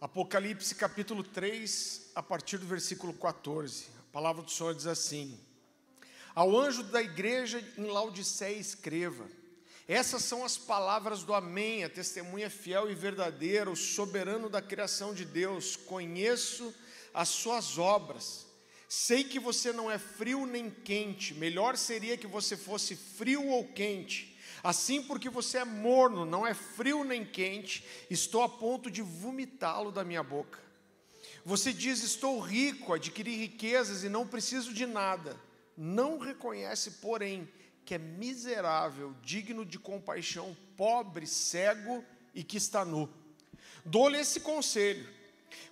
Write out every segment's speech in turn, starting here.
Apocalipse capítulo 3, a partir do versículo 14. A palavra do Senhor diz assim: Ao anjo da igreja em Laodiceia escreva: essas são as palavras do Amém, a testemunha fiel e verdadeira, o soberano da criação de Deus. Conheço as suas obras. Sei que você não é frio nem quente. Melhor seria que você fosse frio ou quente. Assim, porque você é morno, não é frio nem quente, estou a ponto de vomitá-lo da minha boca. Você diz: estou rico, adquiri riquezas e não preciso de nada. Não reconhece, porém, que é miserável, digno de compaixão, pobre, cego e que está nu. Dou-lhe esse conselho: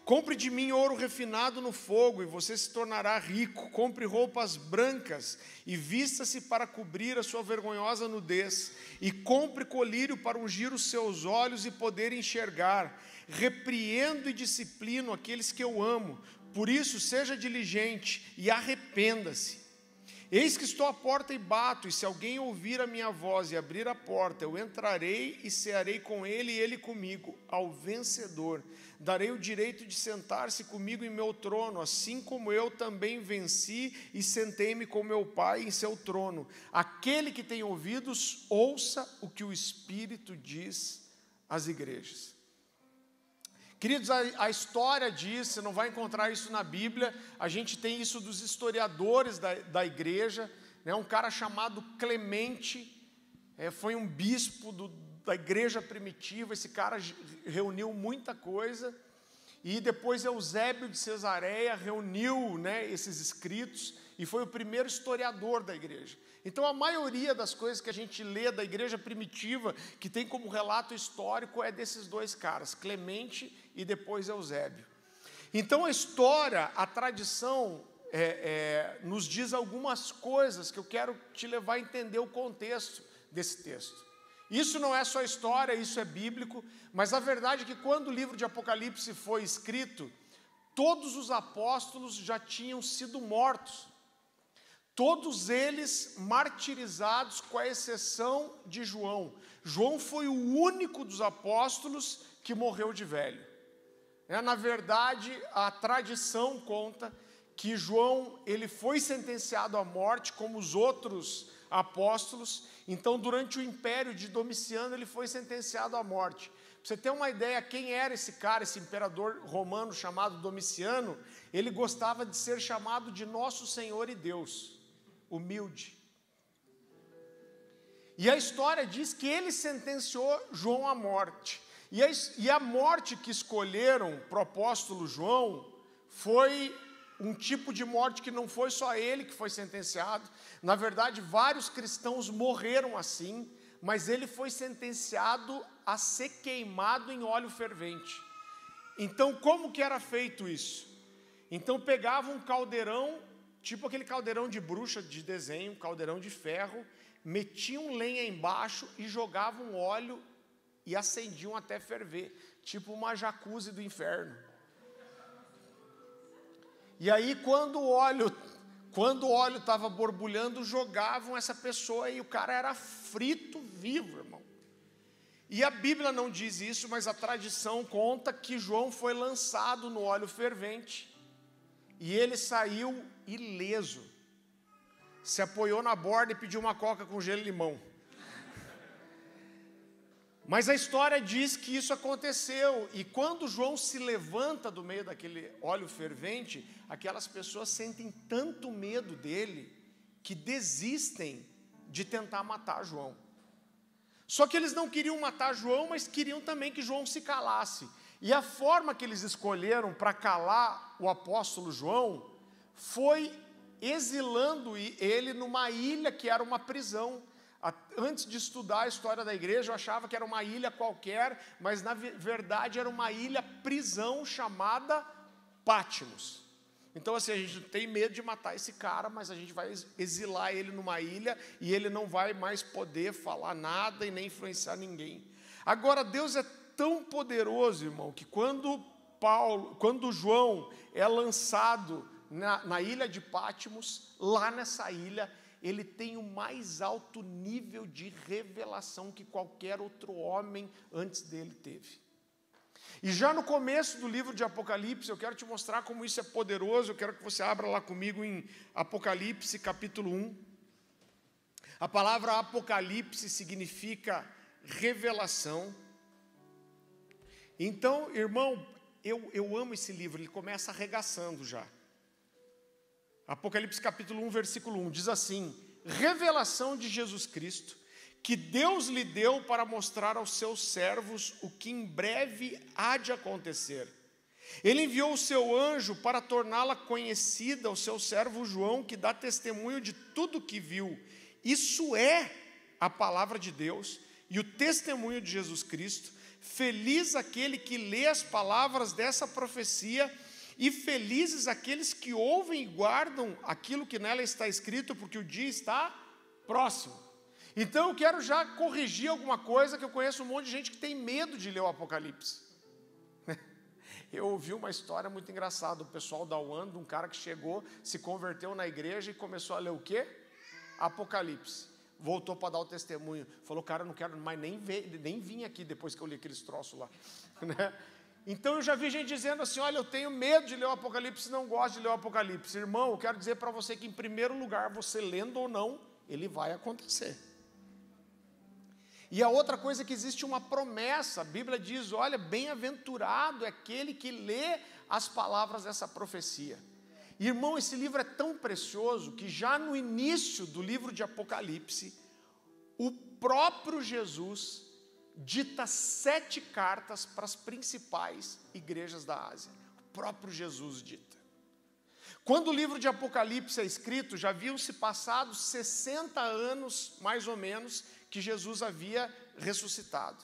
compre de mim ouro refinado no fogo e você se tornará rico. Compre roupas brancas e vista-se para cobrir a sua vergonhosa nudez. E compre colírio para ungir os seus olhos e poder enxergar. Repreendo e disciplino aqueles que eu amo. Por isso, seja diligente e arrependa-se. Eis que estou à porta e bato, e se alguém ouvir a minha voz e abrir a porta, eu entrarei e cearei com ele e ele comigo. Ao vencedor darei o direito de sentar-se comigo em meu trono, assim como eu também venci e sentei-me com meu Pai em seu trono. Aquele que tem ouvidos, ouça o que o Espírito diz às igrejas. Queridos, a história diz, você não vai encontrar isso na Bíblia, a gente tem isso dos historiadores da igreja, né? Um cara chamado Clemente, foi um bispo da igreja primitiva. Esse cara reuniu muita coisa, e depois Eusébio de Cesareia reuniu, né, esses escritos, e foi o primeiro historiador da igreja. Então a maioria das coisas que a gente lê da igreja primitiva, que tem como relato histórico, é desses dois caras, Clemente e depois Eusébio. Então a história, a tradição, nos diz algumas coisas que eu quero te levar a entender o contexto desse texto. Isso não é só história, isso é bíblico, mas a verdade é que quando o livro de Apocalipse foi escrito, todos os apóstolos já tinham sido mortos. Todos eles martirizados, com a exceção de João. João foi o único dos apóstolos que morreu de velho. Na verdade, a tradição conta que João ele foi sentenciado à morte, como os outros apóstolos. Então, durante o império de Domiciano, ele foi sentenciado à morte. Para você ter uma ideia, quem era esse cara, esse imperador romano chamado Domiciano? Ele gostava de ser chamado de Nosso Senhor e Deus. Humilde. E a história diz que ele sentenciou João à morte. E a morte que escolheram para o apóstolo João foi um tipo de morte que não foi só ele que foi sentenciado. Na verdade, vários cristãos morreram assim, mas ele foi sentenciado a ser queimado em óleo fervente. Então, como que era feito isso? Então, pegavam um caldeirão, tipo aquele caldeirão de bruxa de desenho, caldeirão de ferro, metiam lenha embaixo e jogavam óleo e acendiam até ferver, tipo uma jacuzzi do inferno. E aí, quando o óleo estava borbulhando, jogavam essa pessoa e o cara era frito vivo, irmão. E a Bíblia não diz isso, mas a tradição conta que João foi lançado no óleo fervente e ele saiu ileso. Se apoiou na borda e pediu uma coca com gelo e limão. Mas a história diz que isso aconteceu, e quando João se levanta do meio daquele óleo fervente, aquelas pessoas sentem tanto medo dele, que desistem de tentar matar João. Só que eles não queriam matar João, mas queriam também que João se calasse. E a forma que eles escolheram para calar o apóstolo João, foi exilando ele numa ilha que era uma prisão. Antes de estudar a história da igreja, eu achava que era uma ilha qualquer, mas na verdade era uma ilha prisão chamada Patmos. Então assim, a gente não tem medo de matar esse cara, mas a gente vai exilar ele numa ilha e ele não vai mais poder falar nada e nem influenciar ninguém. Agora, Deus é tão poderoso, irmão, que quando João é lançado na ilha de Patmos, lá nessa ilha, ele tem o mais alto nível de revelação que qualquer outro homem antes dele teve. E já no começo do livro de Apocalipse, eu quero te mostrar como isso é poderoso. Eu quero que você abra lá comigo em Apocalipse, capítulo 1. A palavra Apocalipse significa revelação. Então, irmão, eu amo esse livro, ele começa arregaçando já. Apocalipse capítulo 1, versículo 1, diz assim: revelação de Jesus Cristo, que Deus lhe deu para mostrar aos seus servos o que em breve há de acontecer. Ele enviou o seu anjo para torná-la conhecida ao seu servo João, que dá testemunho de tudo que viu. Isso é a palavra de Deus e o testemunho de Jesus Cristo. Feliz aquele que lê as palavras dessa profecia, e felizes aqueles que ouvem e guardam aquilo que nela está escrito, porque o dia está próximo. Então eu quero já corrigir alguma coisa, que eu conheço um monte de gente que tem medo de ler o Apocalipse. Eu ouvi uma história muito engraçada, o pessoal da UAN, de um cara que chegou, se converteu na igreja e começou a ler o quê? Apocalipse. Voltou para dar o testemunho. Falou, cara, eu não quero mais nem vir aqui depois que eu li aqueles troços lá. Então eu já vi gente dizendo assim, olha, eu tenho medo de ler o Apocalipse, não gosto de ler o Apocalipse. Irmão, eu quero dizer para você que em primeiro lugar, você lendo ou não, ele vai acontecer. E a outra coisa é que existe uma promessa, a Bíblia diz, olha, bem-aventurado é aquele que lê as palavras dessa profecia. Irmão, esse livro é tão precioso que já no início do livro de Apocalipse, o próprio Jesus dita 7 cartas para as principais igrejas da Ásia. O próprio Jesus dita. Quando o livro de Apocalipse é escrito, já haviam-se passado 60 anos, mais ou menos, que Jesus havia ressuscitado.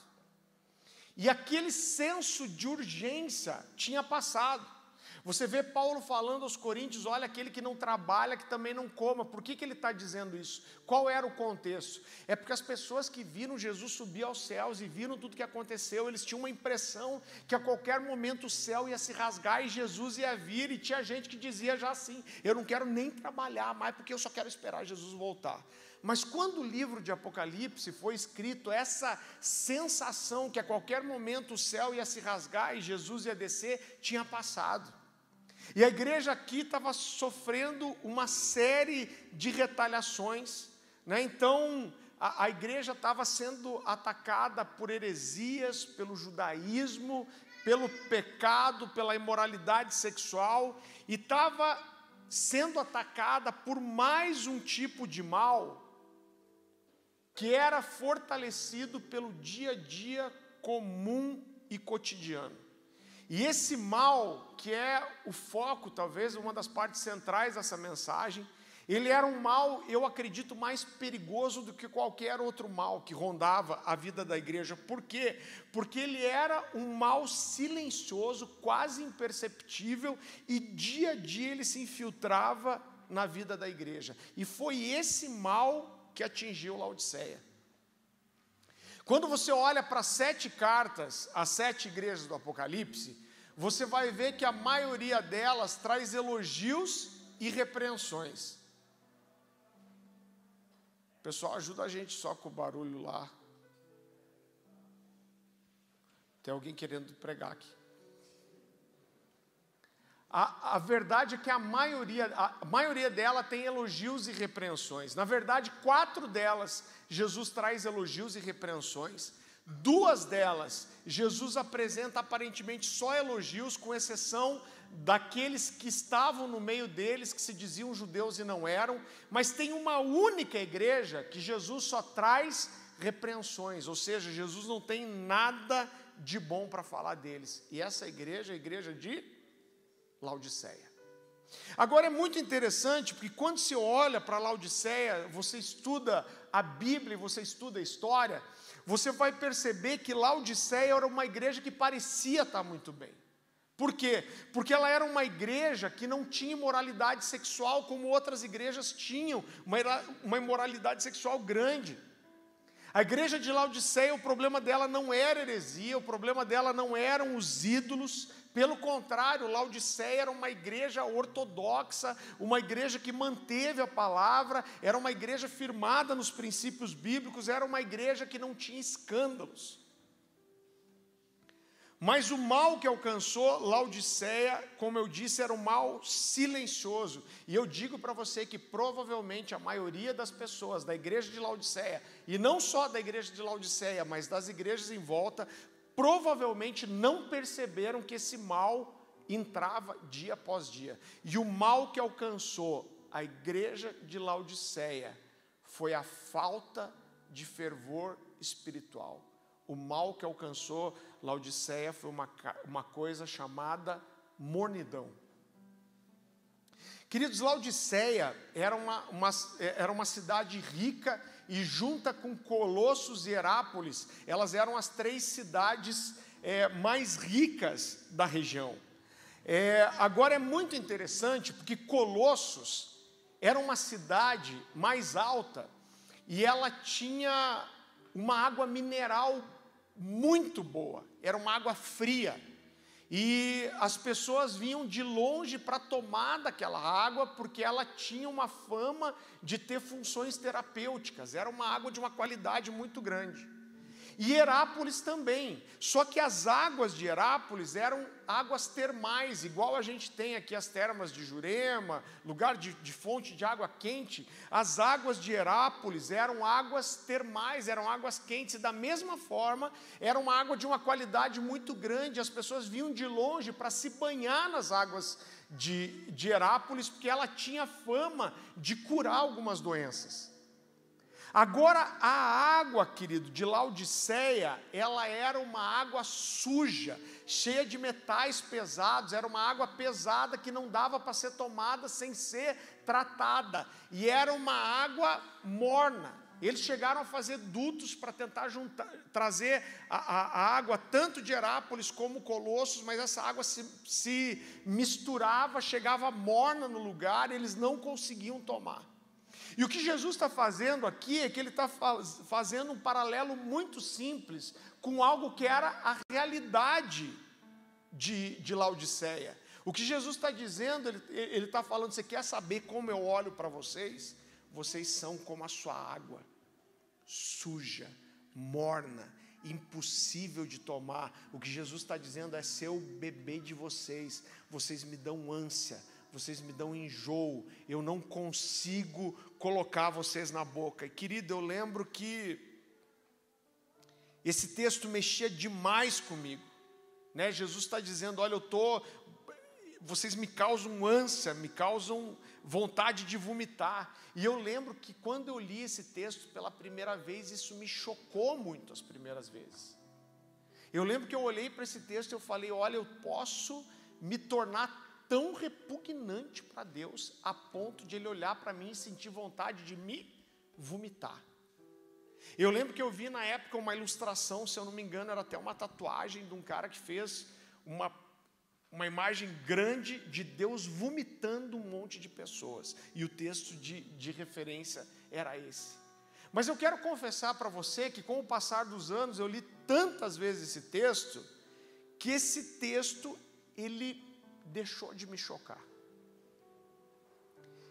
E aquele senso de urgência tinha passado. Você vê Paulo falando aos coríntios, olha, aquele que não trabalha, que também não coma. Por que ele está dizendo isso? Qual era o contexto? É porque as pessoas que viram Jesus subir aos céus e viram tudo que aconteceu, eles tinham uma impressão que a qualquer momento o céu ia se rasgar e Jesus ia vir, e tinha gente que dizia já assim, eu não quero nem trabalhar mais, porque eu só quero esperar Jesus voltar. Mas quando o livro de Apocalipse foi escrito, essa sensação que a qualquer momento o céu ia se rasgar e Jesus ia descer, tinha passado. E a igreja aqui estava sofrendo uma série de retaliações, né? Então a igreja estava sendo atacada por heresias, pelo judaísmo, pelo pecado, pela imoralidade sexual, e estava sendo atacada por mais um tipo de mal, que era fortalecido pelo dia a dia comum e cotidiano. E esse mal, que é o foco, talvez, uma das partes centrais dessa mensagem, ele era um mal, eu acredito, mais perigoso do que qualquer outro mal que rondava a vida da igreja. Por quê? Porque ele era um mal silencioso, quase imperceptível, e dia a dia ele se infiltrava na vida da igreja. E foi esse mal que atingiu Laodiceia. Quando você olha para 7 cartas, as 7 igrejas do Apocalipse, você vai ver que a maioria delas traz elogios e repreensões. O pessoal ajuda a gente só com o barulho lá. Tem alguém querendo pregar aqui. A verdade é que a maioria dela tem elogios e repreensões. Na verdade, 4 delas, Jesus traz elogios e repreensões. 2 delas, Jesus apresenta aparentemente só elogios, com exceção daqueles que estavam no meio deles, que se diziam judeus e não eram. Mas tem uma única igreja que Jesus só traz repreensões, ou seja, Jesus não tem nada de bom para falar deles. E essa igreja é a igreja de Laodiceia. Agora é muito interessante, porque quando se olha para Laodiceia, você estuda a Bíblia, você estuda a história, você vai perceber que Laodiceia era uma igreja que parecia estar muito bem. Por quê? Porque ela era uma igreja que não tinha imoralidade sexual como outras igrejas tinham, uma imoralidade sexual grande. A igreja de Laodiceia, o problema dela não era heresia, o problema dela não eram os ídolos. Pelo contrário, Laodiceia era uma igreja ortodoxa, uma igreja que manteve a palavra, era uma igreja firmada nos princípios bíblicos, era uma igreja que não tinha escândalos. Mas o mal que alcançou Laodiceia, como eu disse, era um mal silencioso. E eu digo para você que provavelmente a maioria das pessoas da igreja de Laodiceia, e não só da igreja de Laodiceia, mas das igrejas em volta, provavelmente não perceberam que esse mal entrava dia após dia. E o mal que alcançou a igreja de Laodiceia foi a falta de fervor espiritual. O mal que alcançou Laodiceia foi uma coisa chamada mornidão. Queridos, Laodiceia era uma cidade rica e junta com Colossos e Herápolis, elas eram as 3 cidades mais ricas da região. Agora é muito interessante porque Colossos era uma cidade mais alta e ela tinha uma água mineral muito boa, era uma água fria, e as pessoas vinham de longe para tomar daquela água, porque ela tinha uma fama de ter funções terapêuticas, era uma água de uma qualidade muito grande. E Herápolis também, só que as águas de Herápolis eram águas termais, igual a gente tem aqui as termas de Jurema, lugar de fonte de água quente. As águas de Herápolis eram águas termais, eram águas quentes, e da mesma forma, era uma água de uma qualidade muito grande, as pessoas vinham de longe para se banhar nas águas de Herápolis, porque ela tinha fama de curar algumas doenças. Agora, a água, querido, de Laodiceia, ela era uma água suja, cheia de metais pesados, era uma água pesada que não dava para ser tomada sem ser tratada, e era uma água morna. Eles chegaram a fazer dutos para tentar trazer a água tanto de Herápolis como Colossos, mas essa água se misturava, chegava morna no lugar, e eles não conseguiam tomar. E o que Jesus está fazendo aqui é que ele está fazendo um paralelo muito simples com algo que era a realidade de Laodiceia. O que Jesus está dizendo, ele está falando: você quer saber como eu olho para vocês? Vocês são como a sua água, suja, morna, impossível de tomar. O que Jesus está dizendo é: ser o bebê de vocês, vocês me dão ânsia, vocês me dão enjoo, eu não consigo colocar vocês na boca. E querido, eu lembro que esse texto mexia demais comigo, né? Jesus está dizendo: olha, vocês me causam ânsia, me causam vontade de vomitar. E eu lembro que quando eu li esse texto pela primeira vez, isso me chocou muito as primeiras vezes. Eu lembro que eu olhei para esse texto e eu falei: olha, eu posso me tornar tão repugnante para Deus, a ponto de Ele olhar para mim e sentir vontade de me vomitar. Eu lembro que eu vi na época uma ilustração, se eu não me engano, era até uma tatuagem de um cara que fez uma imagem grande de Deus vomitando um monte de pessoas, e o texto de referência era esse. Mas eu quero confessar para você que com o passar dos anos, eu li tantas vezes esse texto, que esse texto, ele deixou de me chocar.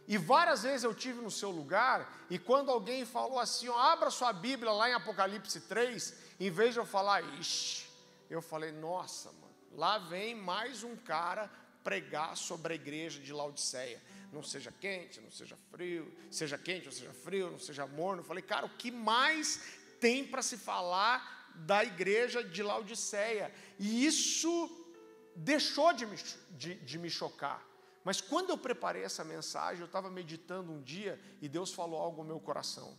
E várias vezes eu tive no seu lugar, e quando alguém falou assim: ó, abra sua Bíblia lá em Apocalipse 3, em vez de eu falar, ixi, eu falei: nossa, mano, lá vem mais um cara pregar sobre a igreja de Laodiceia. Não seja quente, não seja frio, seja quente ou seja frio, não seja morno. Eu falei: cara, o que mais tem para se falar da igreja de Laodiceia? E isso deixou de me chocar. Mas quando eu preparei essa mensagem, eu estava meditando um dia e Deus falou algo no meu coração.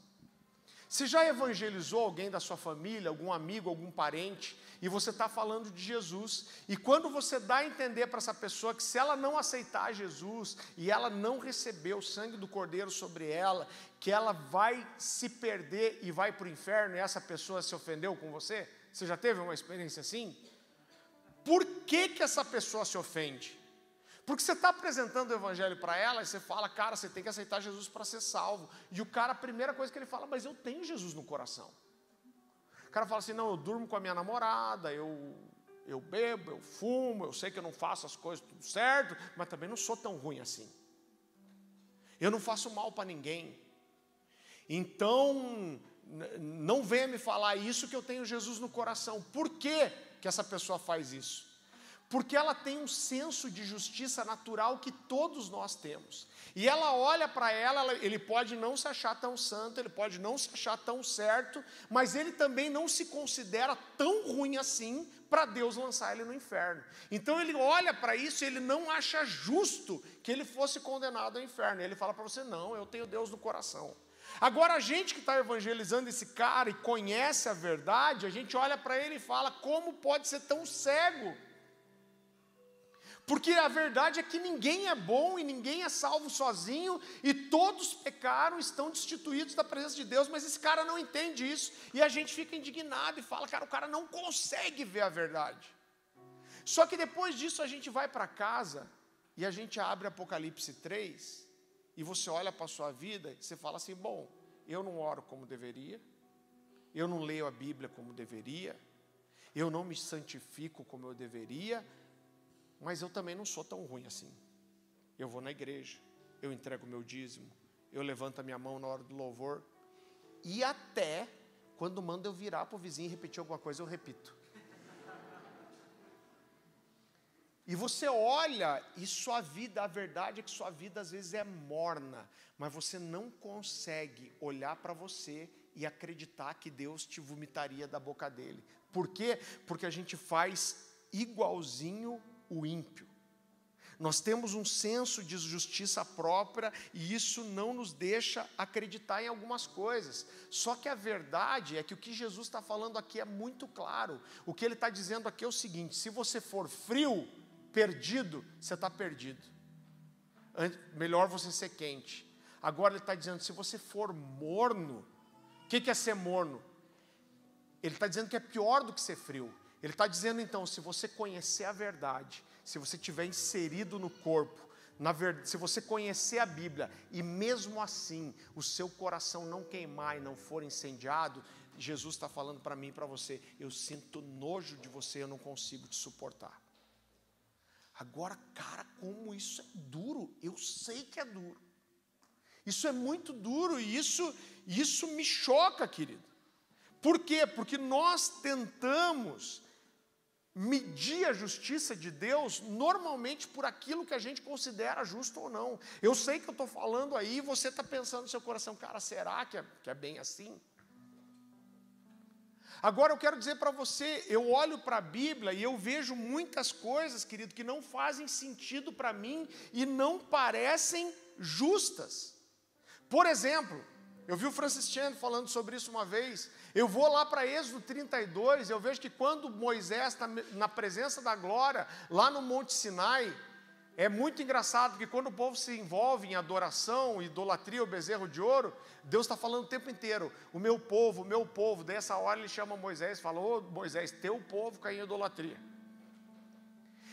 Você já evangelizou alguém da sua família, algum amigo, algum parente, e você está falando de Jesus, e quando você dá a entender para essa pessoa que se ela não aceitar Jesus, e ela não receber o sangue do Cordeiro sobre ela, que ela vai se perder e vai para o inferno, e essa pessoa se ofendeu com você? Você já teve uma experiência assim? Por que essa pessoa se ofende? Porque você está apresentando o evangelho para ela e você fala: cara, você tem que aceitar Jesus para ser salvo. E o cara, a primeira coisa que ele fala: mas eu tenho Jesus no coração. O cara fala assim: não, eu durmo com a minha namorada, eu bebo, eu fumo, eu sei que eu não faço as coisas tudo certo, mas também não sou tão ruim assim. Eu não faço mal para ninguém. Então, não venha me falar isso que eu tenho Jesus no coração. Por que que essa pessoa faz isso? Porque ela tem um senso de justiça natural que todos nós temos. E ela olha para ela, ele pode não se achar tão santo, ele pode não se achar tão certo, mas ele também não se considera tão ruim assim para Deus lançar ele no inferno. Então ele olha para isso e ele não acha justo que ele fosse condenado ao inferno. Ele fala para você, não, eu tenho Deus no coração. Agora a gente que está evangelizando esse cara e conhece a verdade, a gente olha para ele e fala, como pode ser tão cego? Porque a verdade é que ninguém é bom e ninguém é salvo sozinho, e todos pecaram, estão destituídos da presença de Deus, mas esse cara não entende isso, e a gente fica indignado e fala, cara, o cara não consegue ver a verdade. Só que depois disso a gente vai para casa, e a gente abre Apocalipse 3, e você olha para a sua vida, e você fala assim, bom, eu não oro como deveria, eu não leio a Bíblia como deveria, eu não me santifico como eu deveria, mas eu também não sou tão ruim assim. Eu vou na igreja, eu entrego o meu dízimo, eu levanto a minha mão na hora do louvor, e até quando manda eu virar para o vizinho e repetir alguma coisa, eu repito. E você olha e sua vida, a verdade é que sua vida às vezes é morna, mas você não consegue olhar para você e acreditar que Deus te vomitaria da boca dele. Por quê? Porque a gente faz igualzinho o ímpio. Nós temos um senso de justiça própria e isso não nos deixa acreditar em algumas coisas. Só que a verdade é que o que Jesus está falando aqui é muito claro. O que ele está dizendo aqui é o seguinte, se você for frio, perdido, você está perdido. Melhor você ser quente. Agora ele está dizendo, se você for morno, o que é ser morno? Ele está dizendo que é pior do que ser frio. Ele está dizendo então, se você conhecer a verdade, se você estiver inserido no corpo, se você conhecer a Bíblia, e mesmo assim, o seu coração não queimar e não for incendiado, Jesus está falando para mim e para você, eu sinto nojo de você, eu não consigo te suportar. Agora, cara, como isso é duro, eu sei que é duro. Isso é muito duro e isso me choca, querido. Por quê? Porque nós tentamos medir a justiça de Deus normalmente por aquilo que a gente considera justo ou não. Eu sei que eu estou falando aí e você está pensando no seu coração, cara, será que é bem assim? Agora eu quero dizer para você, eu olho para a Bíblia e eu vejo muitas coisas, querido, que não fazem sentido para mim e não parecem justas. Por exemplo, eu vi o Francis Chan falando sobre isso uma vez. Eu vou lá para Êxodo 32, eu vejo que quando Moisés está na presença da glória, lá no Monte Sinai, é muito engraçado, porque quando o povo se envolve em adoração, idolatria, o bezerro de ouro, Deus está falando o tempo inteiro, o meu povo, daí essa hora ele chama Moisés e fala, ô Moisés, teu povo caiu em idolatria.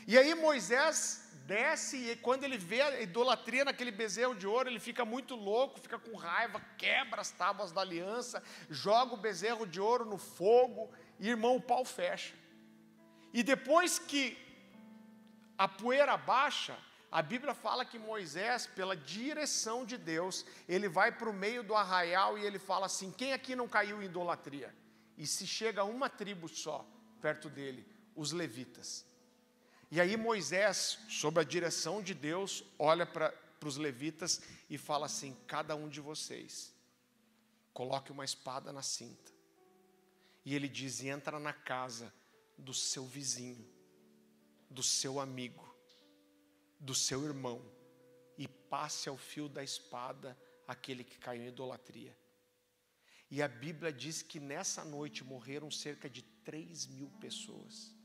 E aí Moisés desce e quando ele vê a idolatria naquele bezerro de ouro, ele fica muito louco, fica com raiva, quebra as tábuas da aliança, joga o bezerro de ouro no fogo, e irmão, o pau fecha. E depois que a poeira baixa, a Bíblia fala que Moisés, pela direção de Deus, ele vai para o meio do arraial e ele fala assim, quem aqui não caiu em idolatria? E se chega uma tribo só perto dele, os levitas. E aí Moisés, sob a direção de Deus, olha para os levitas e fala assim, cada um de vocês, coloque uma espada na cinta. E ele diz, entra na casa do seu vizinho, do seu amigo, do seu irmão, e passe ao fio da espada aquele que caiu em idolatria. E a Bíblia diz que nessa noite morreram cerca de 3.000 pessoas.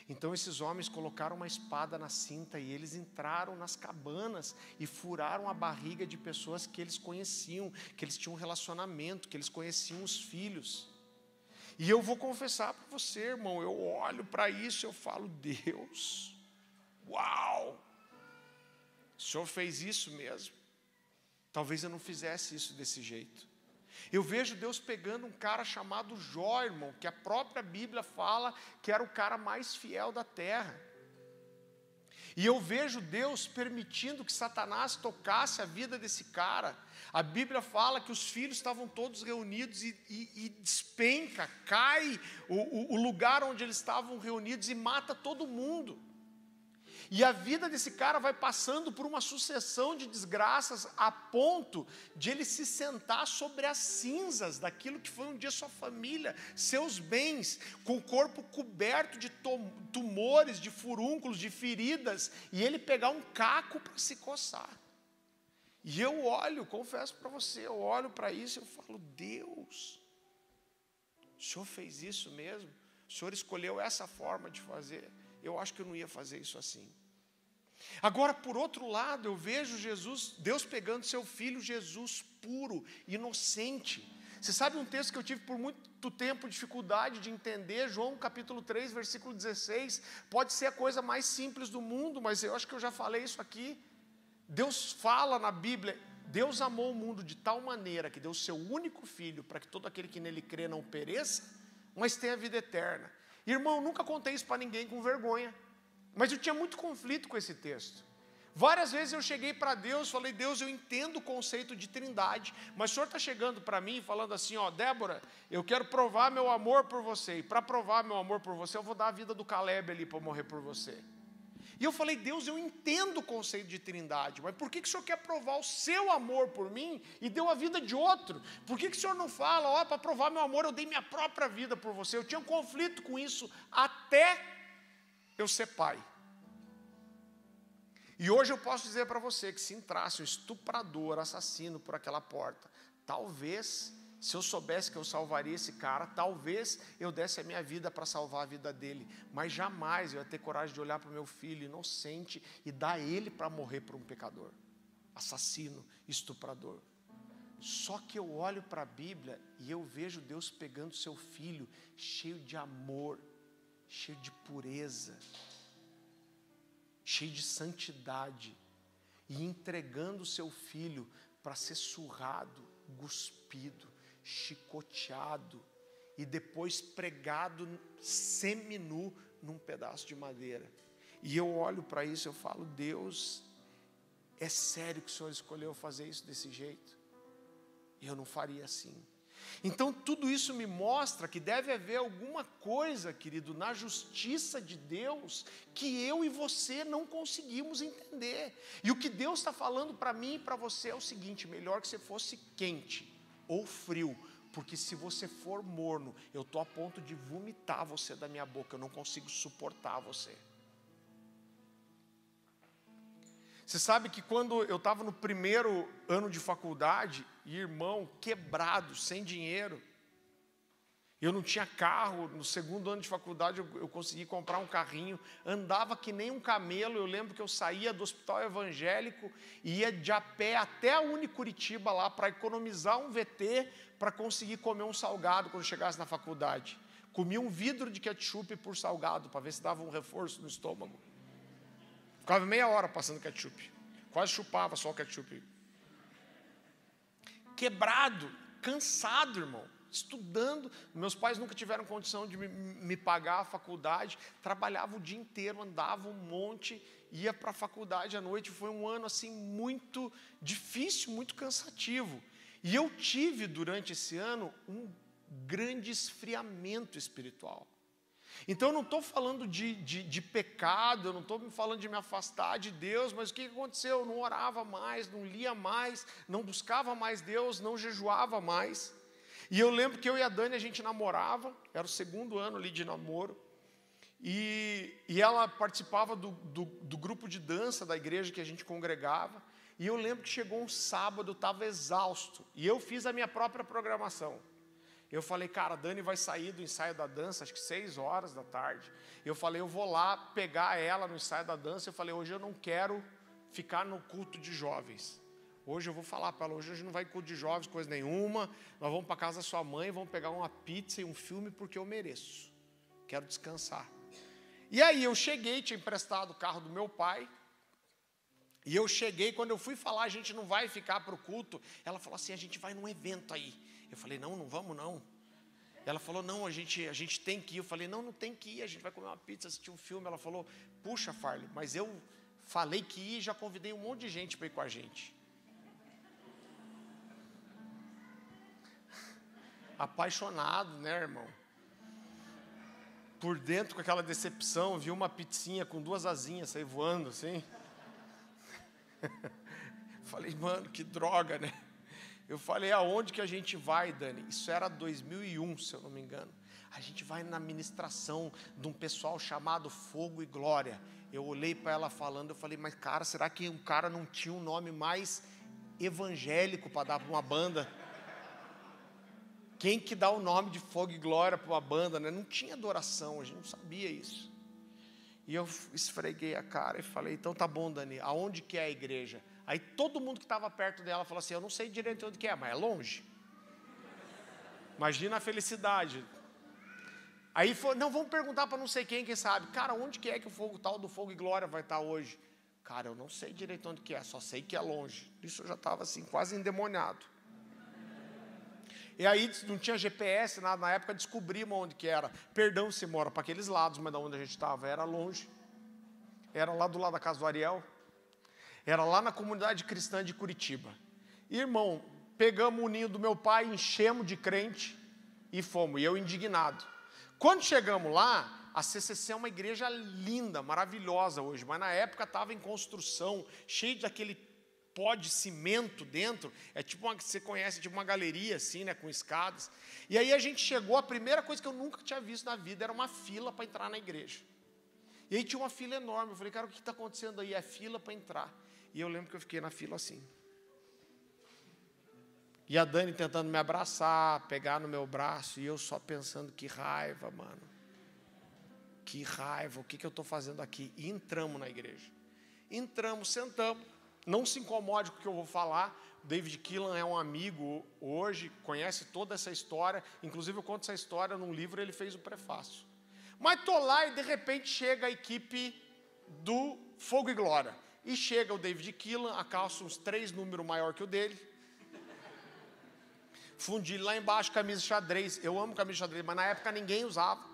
Então esses homens colocaram uma espada na cinta e eles entraram nas cabanas e furaram a barriga de pessoas que eles conheciam, que eles tinham um relacionamento, que eles conheciam os filhos. E eu vou confessar para você, irmão, eu olho para isso e eu falo, Deus, uau, o Senhor fez isso mesmo. Talvez eu não fizesse isso desse jeito. Eu vejo Deus pegando um cara chamado Jó, irmão, que a própria Bíblia fala que era o cara mais fiel da terra. E eu vejo Deus permitindo que Satanás tocasse a vida desse cara. A Bíblia fala que os filhos estavam todos reunidos e despenca, cai o lugar onde eles estavam reunidos e mata todo mundo. E a vida desse cara vai passando por uma sucessão de desgraças a ponto de ele se sentar sobre as cinzas daquilo que foi um dia sua família, seus bens, com o corpo coberto de tumores, de furúnculos, de feridas, e ele pegar um caco para se coçar. E eu olho, confesso para você, eu olho para isso e eu falo, Deus, o Senhor fez isso mesmo? O Senhor escolheu essa forma de fazer? Eu acho que eu não ia fazer isso assim. Agora, por outro lado, eu vejo Deus pegando seu filho Jesus puro, inocente. Você sabe um texto que eu tive por muito tempo dificuldade de entender, João capítulo 3, versículo 16, pode ser a coisa mais simples do mundo, mas eu acho que eu já falei isso aqui. Deus fala na Bíblia, Deus amou o mundo de tal maneira que deu o seu único filho para que todo aquele que nele crê não pereça, mas tenha vida eterna. Irmão, eu nunca contei isso para ninguém com vergonha, mas eu tinha muito conflito com esse texto. Várias vezes eu cheguei para Deus, falei, Deus, eu entendo o conceito de trindade, mas o Senhor está chegando para mim falando assim, ó, Débora, eu quero provar meu amor por você, e para provar meu amor por você, eu vou dar a vida do Caleb ali para morrer por você. E eu falei, Deus, eu entendo o conceito de trindade, mas por que o Senhor quer provar o seu amor por mim e deu a vida de outro? Por que o Senhor não fala, ó, para provar meu amor eu dei minha própria vida por você? Eu tinha um conflito com isso até eu ser pai. E hoje eu posso dizer para você que se entrasse um estuprador, assassino por aquela porta, talvez, se eu soubesse que eu salvaria esse cara, talvez eu desse a minha vida para salvar a vida dele, mas jamais eu ia ter coragem de olhar para o meu filho inocente e dar ele para morrer por um pecador, assassino, estuprador. Só que eu olho para a Bíblia e eu vejo Deus pegando seu filho cheio de amor, cheio de pureza, cheio de santidade, e entregando o seu filho para ser surrado, cuspido, chicoteado, e depois pregado seminu num pedaço de madeira. E eu olho para isso e eu falo, Deus, é sério que o Senhor escolheu fazer isso desse jeito? Eu não faria assim. Então tudo isso me mostra que deve haver alguma coisa, querido, na justiça de Deus, que eu e você não conseguimos entender. E o que Deus está falando para mim e para você é o seguinte, melhor que você fosse quente ou frio, porque se você for morno, eu estou a ponto de vomitar você da minha boca, eu não consigo suportar você. Você sabe que quando eu estava no primeiro ano de faculdade, irmão, quebrado, sem dinheiro, eu não tinha carro, no segundo ano de faculdade eu consegui comprar um carrinho, andava que nem um camelo. Eu lembro que eu saía do hospital evangélico e ia de a pé até a Unicuritiba lá para economizar um VT para conseguir comer um salgado quando chegasse na faculdade. Comia um vidro de ketchup por salgado para ver se dava um reforço no estômago. Ficava meia hora passando ketchup, quase chupava só o ketchup. Quebrado, cansado, irmão, estudando. Meus pais nunca tiveram condição de me pagar a faculdade, trabalhava o dia inteiro, andava um monte, ia para a faculdade à noite. Foi um ano assim muito difícil, muito cansativo. E eu tive durante esse ano um grande esfriamento espiritual. Então eu não estou falando de pecado, eu não estou falando de me afastar de Deus, mas o que aconteceu? Eu não orava mais, não lia mais, não buscava mais Deus, não jejuava mais. E eu lembro que eu e a Dani, a gente namorava, era o segundo ano ali de namoro, e ela participava do grupo de dança da igreja que a gente congregava, e eu lembro que chegou um sábado, eu estava exausto, e eu fiz a minha própria programação. Eu falei, cara, a Dani vai sair do ensaio da dança, acho que 6 horas da tarde. Eu falei, eu vou lá pegar ela no ensaio da dança. Eu falei, hoje eu não quero ficar no culto de jovens. Hoje eu vou falar para ela, hoje a gente não vai culto de jovens, coisa nenhuma. Nós vamos para casa da sua mãe, vamos pegar uma pizza e um filme porque eu mereço. Quero descansar. E aí eu cheguei, tinha emprestado o carro do meu pai. E eu cheguei, quando eu fui falar, a gente não vai ficar para o culto. Ela falou assim, a gente vai num evento aí. Eu falei, não vamos não. Ela falou, não, a gente tem que ir. Eu falei, não tem que ir, a gente vai comer uma pizza, assistir um filme. Ela falou, puxa, Farley, mas eu Falei que ia, já convidei um monte de gente para ir com a gente. Apaixonado, né, irmão? Por dentro, com aquela decepção, vi uma pizzinha com 2 asinhas sair voando, assim. Falei, mano, que droga, né? Eu falei, aonde que a gente vai, Dani? Isso era 2001, se eu não me engano. A gente vai na ministração de um pessoal chamado Fogo e Glória. Eu olhei para ela falando, eu falei, mas cara, será que um cara não tinha um nome mais evangélico para dar para uma banda? Quem que dá o nome de Fogo e Glória para uma banda, né? Não tinha adoração, a gente não sabia isso. E eu esfreguei a cara e falei, então tá bom, Dani, aonde que é a igreja? Aí todo mundo que estava perto dela falou assim, eu não sei direito onde que é, mas é longe. Imagina a felicidade. Aí foi, não, vamos perguntar para não sei quem sabe. Cara, onde que é que o fogo tal do Fogo e Glória vai estar hoje? Cara, eu não sei direito onde que é, só sei que é longe. Isso eu já estava assim, quase endemoniado. E aí não tinha GPS, nada, na época descobrimos onde que era. Perdão se mora para aqueles lados, mas de onde a gente estava era longe. Era lá do lado da casa do Ariel. Era lá na comunidade cristã de Curitiba. Irmão, pegamos o ninho do meu pai, enchemos de crente e fomos. E eu indignado. Quando chegamos lá, a CCC é uma igreja linda, maravilhosa hoje, mas na época estava em construção, cheio daquele pó de cimento dentro, é tipo uma, você conhece, tipo uma galeria assim, né, com escadas. E aí a gente chegou, a primeira coisa que eu nunca tinha visto na vida era uma fila para entrar na igreja. E aí tinha uma fila enorme, eu falei, cara, o que está acontecendo aí? É fila para entrar. E eu lembro que eu fiquei na fila assim. E a Dani tentando me abraçar, pegar no meu braço, e eu só pensando, que raiva, mano. Que raiva, o que eu estou fazendo aqui? E entramos na igreja. Entramos, sentamos. Não se incomode com o que eu vou falar. O David Keelan é um amigo hoje, conhece toda essa história. Inclusive eu conto essa história num livro, ele fez o prefácio. Mas estou lá e de repente chega a equipe do Fogo e Glória. E chega o David Keelan, a calça uns 3 números maior que o dele. Fundido lá embaixo, camisa xadrez. Eu amo camisa xadrez, mas na época ninguém usava.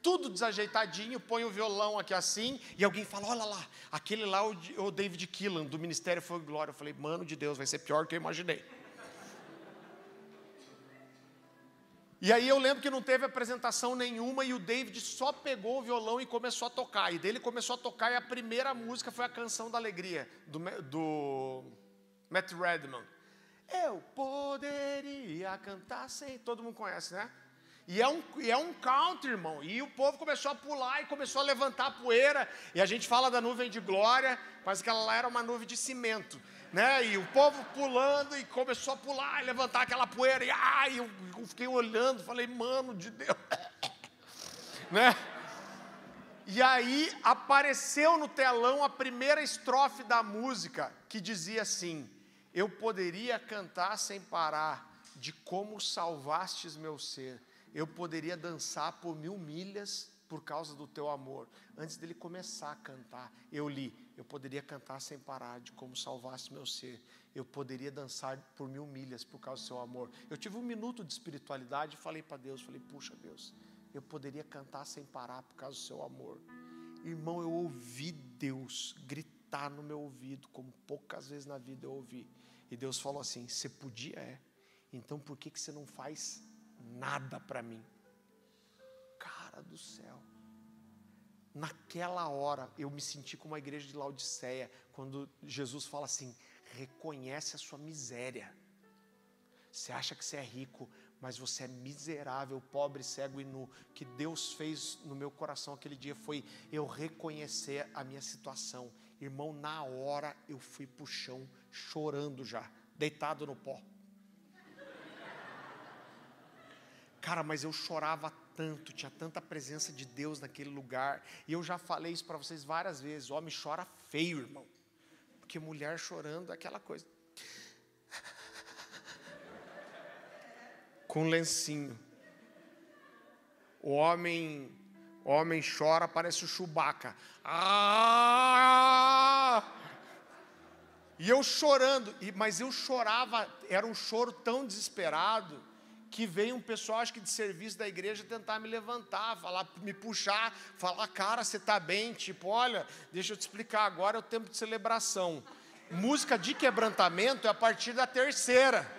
Tudo desajeitadinho, põe o violão aqui assim, e alguém fala, olha lá, aquele lá é o David Keelan, do Ministério Fogo e Glória. Eu falei, mano de Deus, vai ser pior do que eu imaginei. E aí eu lembro que não teve apresentação nenhuma, e o David só pegou o violão e começou a tocar. E dele começou a tocar, e a primeira música foi a Canção da Alegria, do Matt Redman. Eu poderia cantar sem... Todo mundo conhece, né? E é um country, irmão. E o povo começou a pular e começou a levantar a poeira. E a gente fala da nuvem de glória, mas aquela lá era uma nuvem de cimento, né? E o povo pulando e começou a pular e levantar aquela poeira. E eu fiquei olhando, falei, mano de Deus. Né? E aí apareceu no telão a primeira estrofe da música, que dizia assim: eu poderia cantar sem parar, de como salvastes meu ser. Eu poderia dançar por 1000 milhas por causa do teu amor. Antes dele começar a cantar, eu li: eu poderia cantar sem parar, de como salvaste meu ser. Eu poderia dançar por 1000 milhas por causa do seu amor. Eu tive 1 minuto de espiritualidade e falei para Deus, falei, puxa Deus, eu poderia cantar sem parar por causa do seu amor. Irmão, eu ouvi Deus gritar no meu ouvido, como poucas vezes na vida eu ouvi. E Deus falou assim: você podia, então por que você não faz nada para mim? Cara do céu. Naquela hora eu me senti como a igreja de Laodiceia, quando Jesus fala assim: reconhece a sua miséria. Você acha que você é rico, mas você é miserável, pobre, cego e nu. O que Deus fez no meu coração aquele dia foi eu reconhecer a minha situação. Irmão, na hora eu fui para o chão, chorando já, deitado no pó. Cara, mas eu chorava tanto, tinha tanta presença de Deus naquele lugar. E eu já falei isso para vocês várias vezes: homem chora feio, irmão. Porque mulher chorando é aquela coisa. Com lencinho. O homem chora, parece o Chewbacca. E eu chorando, mas eu chorava, era um choro tão desesperado, que veio um pessoal, acho que de serviço da igreja, tentar me levantar, falar, me puxar, falar, cara, você está bem? Tipo, olha, deixa eu te explicar, agora é o tempo de celebração. Música de quebrantamento é a partir da terceira.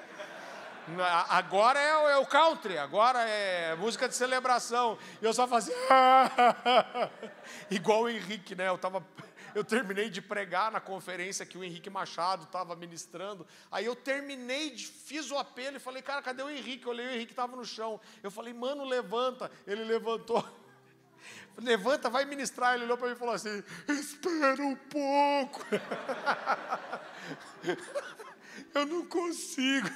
Agora é o country, agora é música de celebração. E eu só fazia igual o Henrique, né? Eu terminei de pregar na conferência que o Henrique Machado estava ministrando. Aí eu fiz o apelo e falei, cara, cadê o Henrique? Eu olhei, o Henrique estava no chão. Eu falei, mano, levanta. Ele levantou. Levanta, vai ministrar. Ele olhou para mim e falou assim, espera um pouco. Eu não consigo.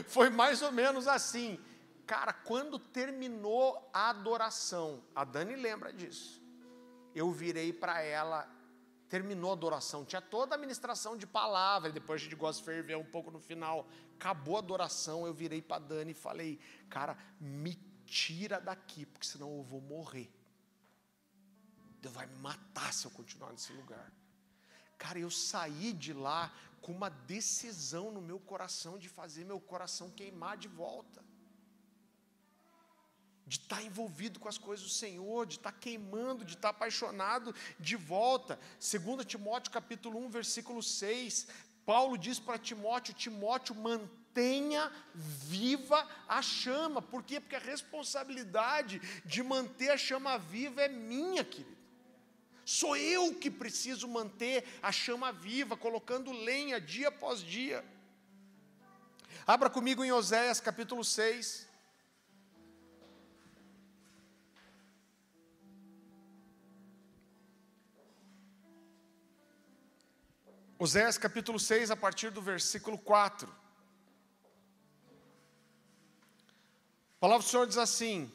Foi mais ou menos assim. Cara, quando terminou a adoração, a Dani lembra disso. Eu virei para ela, terminou a adoração, tinha toda a ministração de palavra, depois a gente gosta de ferver um pouco no final. Acabou a adoração, eu virei para a Dani e falei, cara, me tira daqui, porque senão eu vou morrer. Deus vai me matar se eu continuar nesse lugar. Cara, eu saí de lá com uma decisão no meu coração de fazer meu coração queimar de volta. De estar envolvido com as coisas do Senhor, de estar queimando, de estar apaixonado de volta. 2 Timóteo capítulo 1, versículo 6, Paulo diz para Timóteo, mantenha viva a chama. Por quê? Porque a responsabilidade de manter a chama viva é minha, querido. Sou eu que preciso manter a chama viva, colocando lenha dia após dia. Abra comigo em Oséias capítulo 6. Oséias capítulo 6, a partir do versículo 4. A palavra do Senhor diz assim: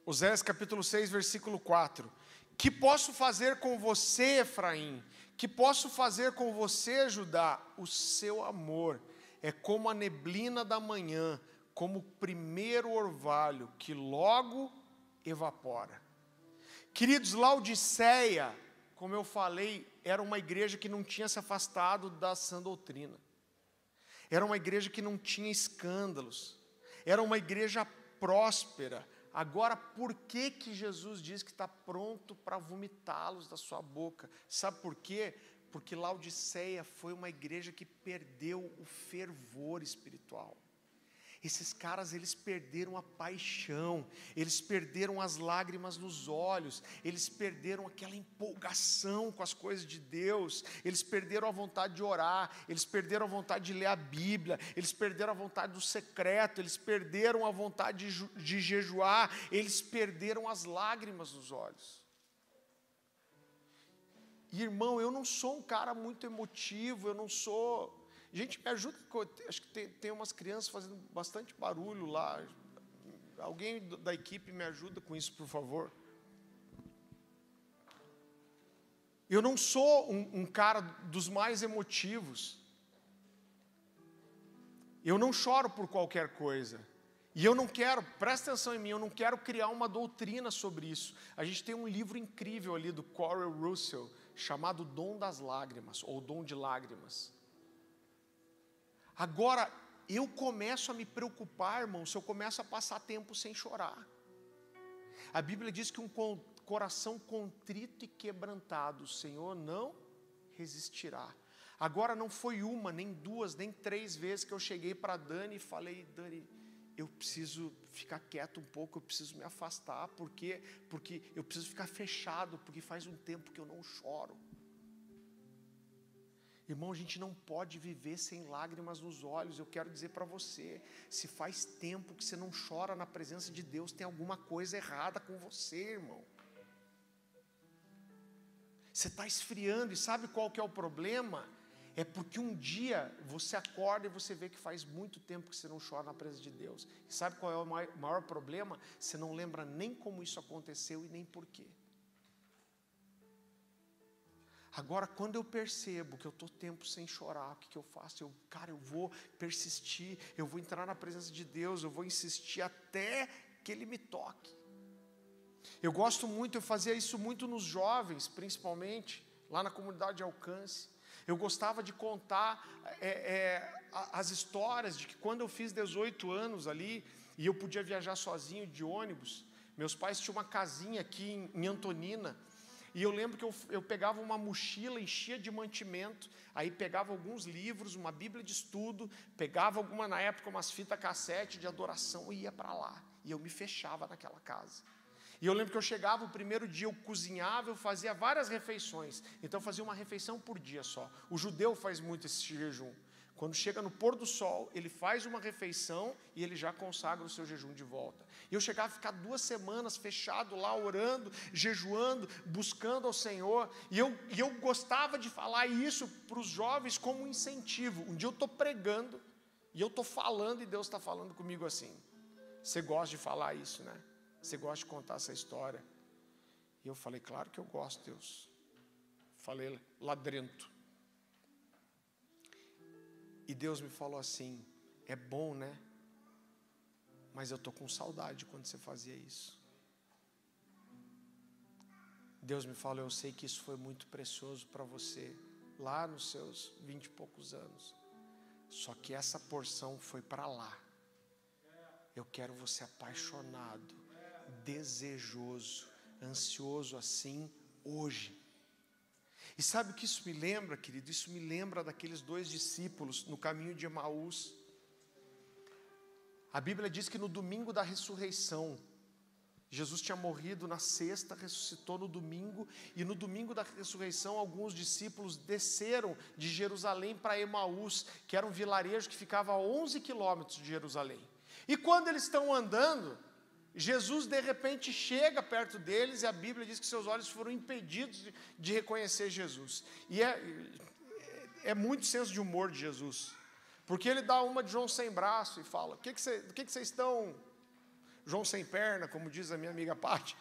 Oséias capítulo 6, versículo 4. Que posso fazer com você, Efraim? Que posso fazer com você, Judá? O seu amor é como a neblina da manhã, como o primeiro orvalho que logo evapora. Queridos, Laodiceia, como eu falei, era uma igreja que não tinha se afastado da sã doutrina. Era uma igreja que não tinha escândalos. Era uma igreja próspera. Agora, por que Jesus diz que está pronto para vomitá-los da sua boca? Sabe por quê? Porque Laodiceia foi uma igreja que perdeu o fervor espiritual. Esses caras, eles perderam a paixão, eles perderam as lágrimas nos olhos, eles perderam aquela empolgação com as coisas de Deus, eles perderam a vontade de orar, eles perderam a vontade de ler a Bíblia, eles perderam a vontade do secreto, eles perderam a vontade de jejuar, eles perderam as lágrimas nos olhos. E, irmão, eu não sou um cara muito emotivo, eu não sou... Gente, me ajuda, acho que tem umas crianças fazendo bastante barulho lá. Alguém da equipe me ajuda com isso, por favor. Eu não sou um cara dos mais emotivos. Eu não choro por qualquer coisa. E eu não quero, presta atenção em mim, eu não quero criar uma doutrina sobre isso. A gente tem um livro incrível ali do Corey Russell, chamado Dom das Lágrimas, ou Dom de Lágrimas. Agora, eu começo a me preocupar, irmão, se eu começo a passar tempo sem chorar. A Bíblia diz que um coração contrito e quebrantado, o Senhor não resistirá. Agora, não foi uma, nem duas, nem três vezes que eu cheguei para Dani e falei, Dani, eu preciso ficar quieto um pouco, eu preciso me afastar, porque eu preciso ficar fechado, porque faz um tempo que eu não choro. Irmão, a gente não pode viver sem lágrimas nos olhos. Eu quero dizer para você, se faz tempo que você não chora na presença de Deus, tem alguma coisa errada com você, irmão. Você está esfriando, e sabe qual que é o problema? É porque um dia você acorda e você vê que faz muito tempo que você não chora na presença de Deus. E sabe qual é o maior problema? Você não lembra nem como isso aconteceu e nem porquê. Agora, quando eu percebo que eu estou tempo sem chorar, o que eu faço? Eu vou persistir, eu vou entrar na presença de Deus, eu vou insistir até que Ele me toque. Eu gosto muito, eu fazia isso muito nos jovens, principalmente, lá na comunidade de alcance. Eu gostava de contar as histórias de que quando eu fiz 18 anos ali, e eu podia viajar sozinho de ônibus, meus pais tinham uma casinha aqui em Antonina, e eu lembro que eu pegava uma mochila, enchia de mantimento, aí pegava alguns livros, uma bíblia de estudo, pegava na época, umas fitas cassete de adoração e ia para lá. E eu me fechava naquela casa. E eu lembro que eu chegava, o primeiro dia eu cozinhava, eu fazia várias refeições. Então eu fazia uma refeição por dia só. O judeu faz muito esse jejum. Quando chega no pôr do sol, ele faz uma refeição e ele já consagra o seu jejum de volta. E eu chegava a ficar 2 semanas fechado lá, orando, jejuando, buscando ao Senhor. E eu gostava de falar isso para os jovens como um incentivo. Um dia eu estou pregando e eu estou falando e Deus está falando comigo assim. Você gosta de falar isso, né? Você gosta de contar essa história? E eu falei, claro que eu gosto, Deus. Falei ladrento. E Deus me falou assim, é bom, né? Mas eu estou com saudade quando você fazia isso. Deus me falou, eu sei que isso foi muito precioso para você, lá nos seus 20 e poucos anos. Só que essa porção foi para lá. Eu quero você apaixonado, desejoso, ansioso assim, hoje. E sabe o que isso me lembra, querido? Isso me lembra daqueles 2 discípulos no caminho de Emaús. A Bíblia diz que no domingo da ressurreição, Jesus tinha morrido na sexta, ressuscitou no domingo, e no domingo da ressurreição, alguns discípulos desceram de Jerusalém para Emaús, que era um vilarejo que ficava a 11 quilômetros de Jerusalém. E quando eles estão andando, Jesus de repente chega perto deles e a Bíblia diz que seus olhos foram impedidos de reconhecer Jesus. E é muito senso de humor de Jesus, porque ele dá uma de João sem braço e fala, o que vocês estão, João sem perna, como diz a minha amiga Paty.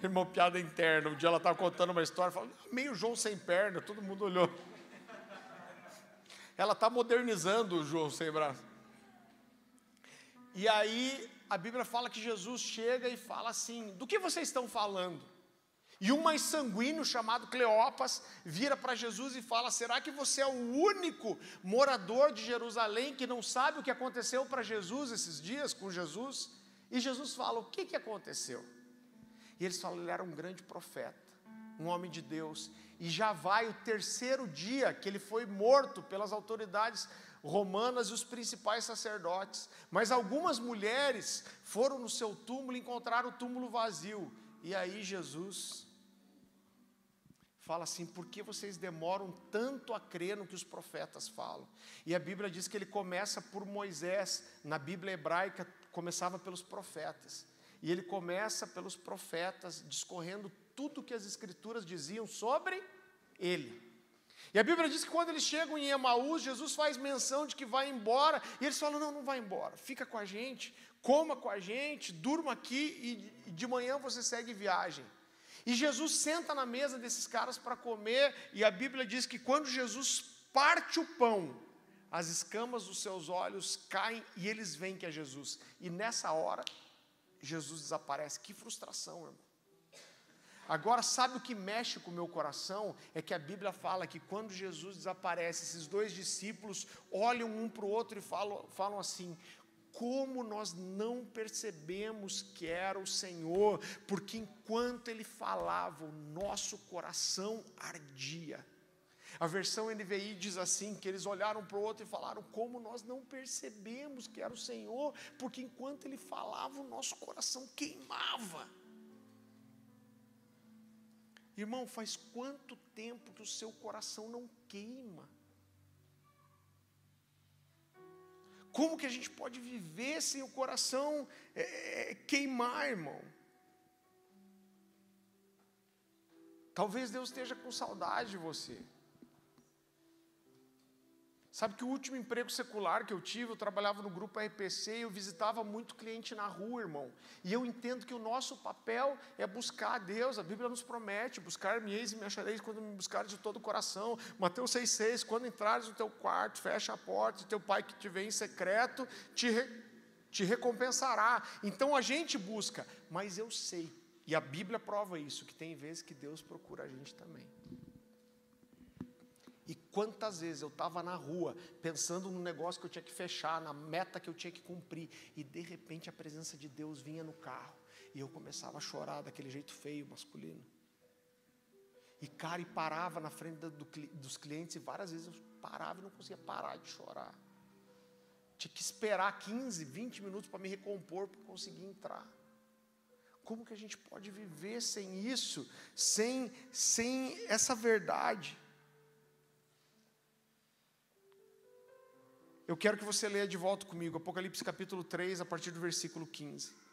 Irmão, piada interna, um dia ela estava contando uma história, falando, meio João sem perna, todo mundo olhou. Ela está modernizando o João sem braço. E aí, a Bíblia fala que Jesus chega e fala assim, do que vocês estão falando? E um mais sanguíneo, chamado Cleopas, vira para Jesus e fala, será que você é o único morador de Jerusalém que não sabe o que aconteceu para Jesus esses dias, com Jesus? E Jesus fala, o que aconteceu? E eles falam, ele era um grande profeta, um homem de Deus, e já vai o 3º dia que ele foi morto pelas autoridades romanas e os principais sacerdotes, mas algumas mulheres foram no seu túmulo e encontraram o túmulo vazio, e aí Jesus fala assim, por que vocês demoram tanto a crer no que os profetas falam? E a Bíblia diz que ele começa por Moisés, na Bíblia hebraica começava pelos profetas, e ele começa pelos profetas, discorrendo tudo que as escrituras diziam sobre ele. E a Bíblia diz que quando eles chegam em Emaús, Jesus faz menção de que vai embora, e eles falam, não vai embora, fica com a gente, coma com a gente, durma aqui, e de manhã você segue viagem. E Jesus senta na mesa desses caras para comer, e a Bíblia diz que quando Jesus parte o pão, as escamas dos seus olhos caem, e eles veem que é Jesus. E nessa hora, Jesus desaparece. Que frustração, irmão. Agora, sabe o que mexe com o meu coração? É que a Bíblia fala que quando Jesus desaparece, esses 2 discípulos olham um para o outro e falam assim, como nós não percebemos que era o Senhor, porque enquanto Ele falava, o nosso coração ardia. A versão NVI diz assim, que eles olharam para o outro e falaram, como nós não percebemos que era o Senhor, porque enquanto Ele falava, o nosso coração queimava. Irmão, faz quanto tempo que o seu coração não queima? Como que a gente pode viver sem o coração queimar, irmão? Talvez Deus esteja com saudade de você. Sabe que o último emprego secular que eu tive, eu trabalhava no grupo RPC e eu visitava muito cliente na rua, irmão. E eu entendo que o nosso papel é buscar a Deus. A Bíblia nos promete, buscar-me-eis e me achareis quando me buscares de todo o coração. Mateus 6,6, quando entrares no teu quarto, fecha a porta, e teu pai que te vê em secreto, te te recompensará. Então a gente busca, mas eu sei, e a Bíblia prova isso, que tem vezes que Deus procura a gente também. E quantas vezes eu estava na rua, pensando no negócio que eu tinha que fechar, na meta que eu tinha que cumprir, e de repente a presença de Deus vinha no carro, e eu começava a chorar daquele jeito feio, masculino. E cara, e parava na frente dos clientes, e várias vezes eu parava e não conseguia parar de chorar. Tinha que esperar 15, 20 minutos para me recompor, para conseguir entrar. Como que a gente pode viver sem isso, sem essa verdade? Eu quero que você leia de volta comigo, Apocalipse capítulo 3, a partir do versículo 15.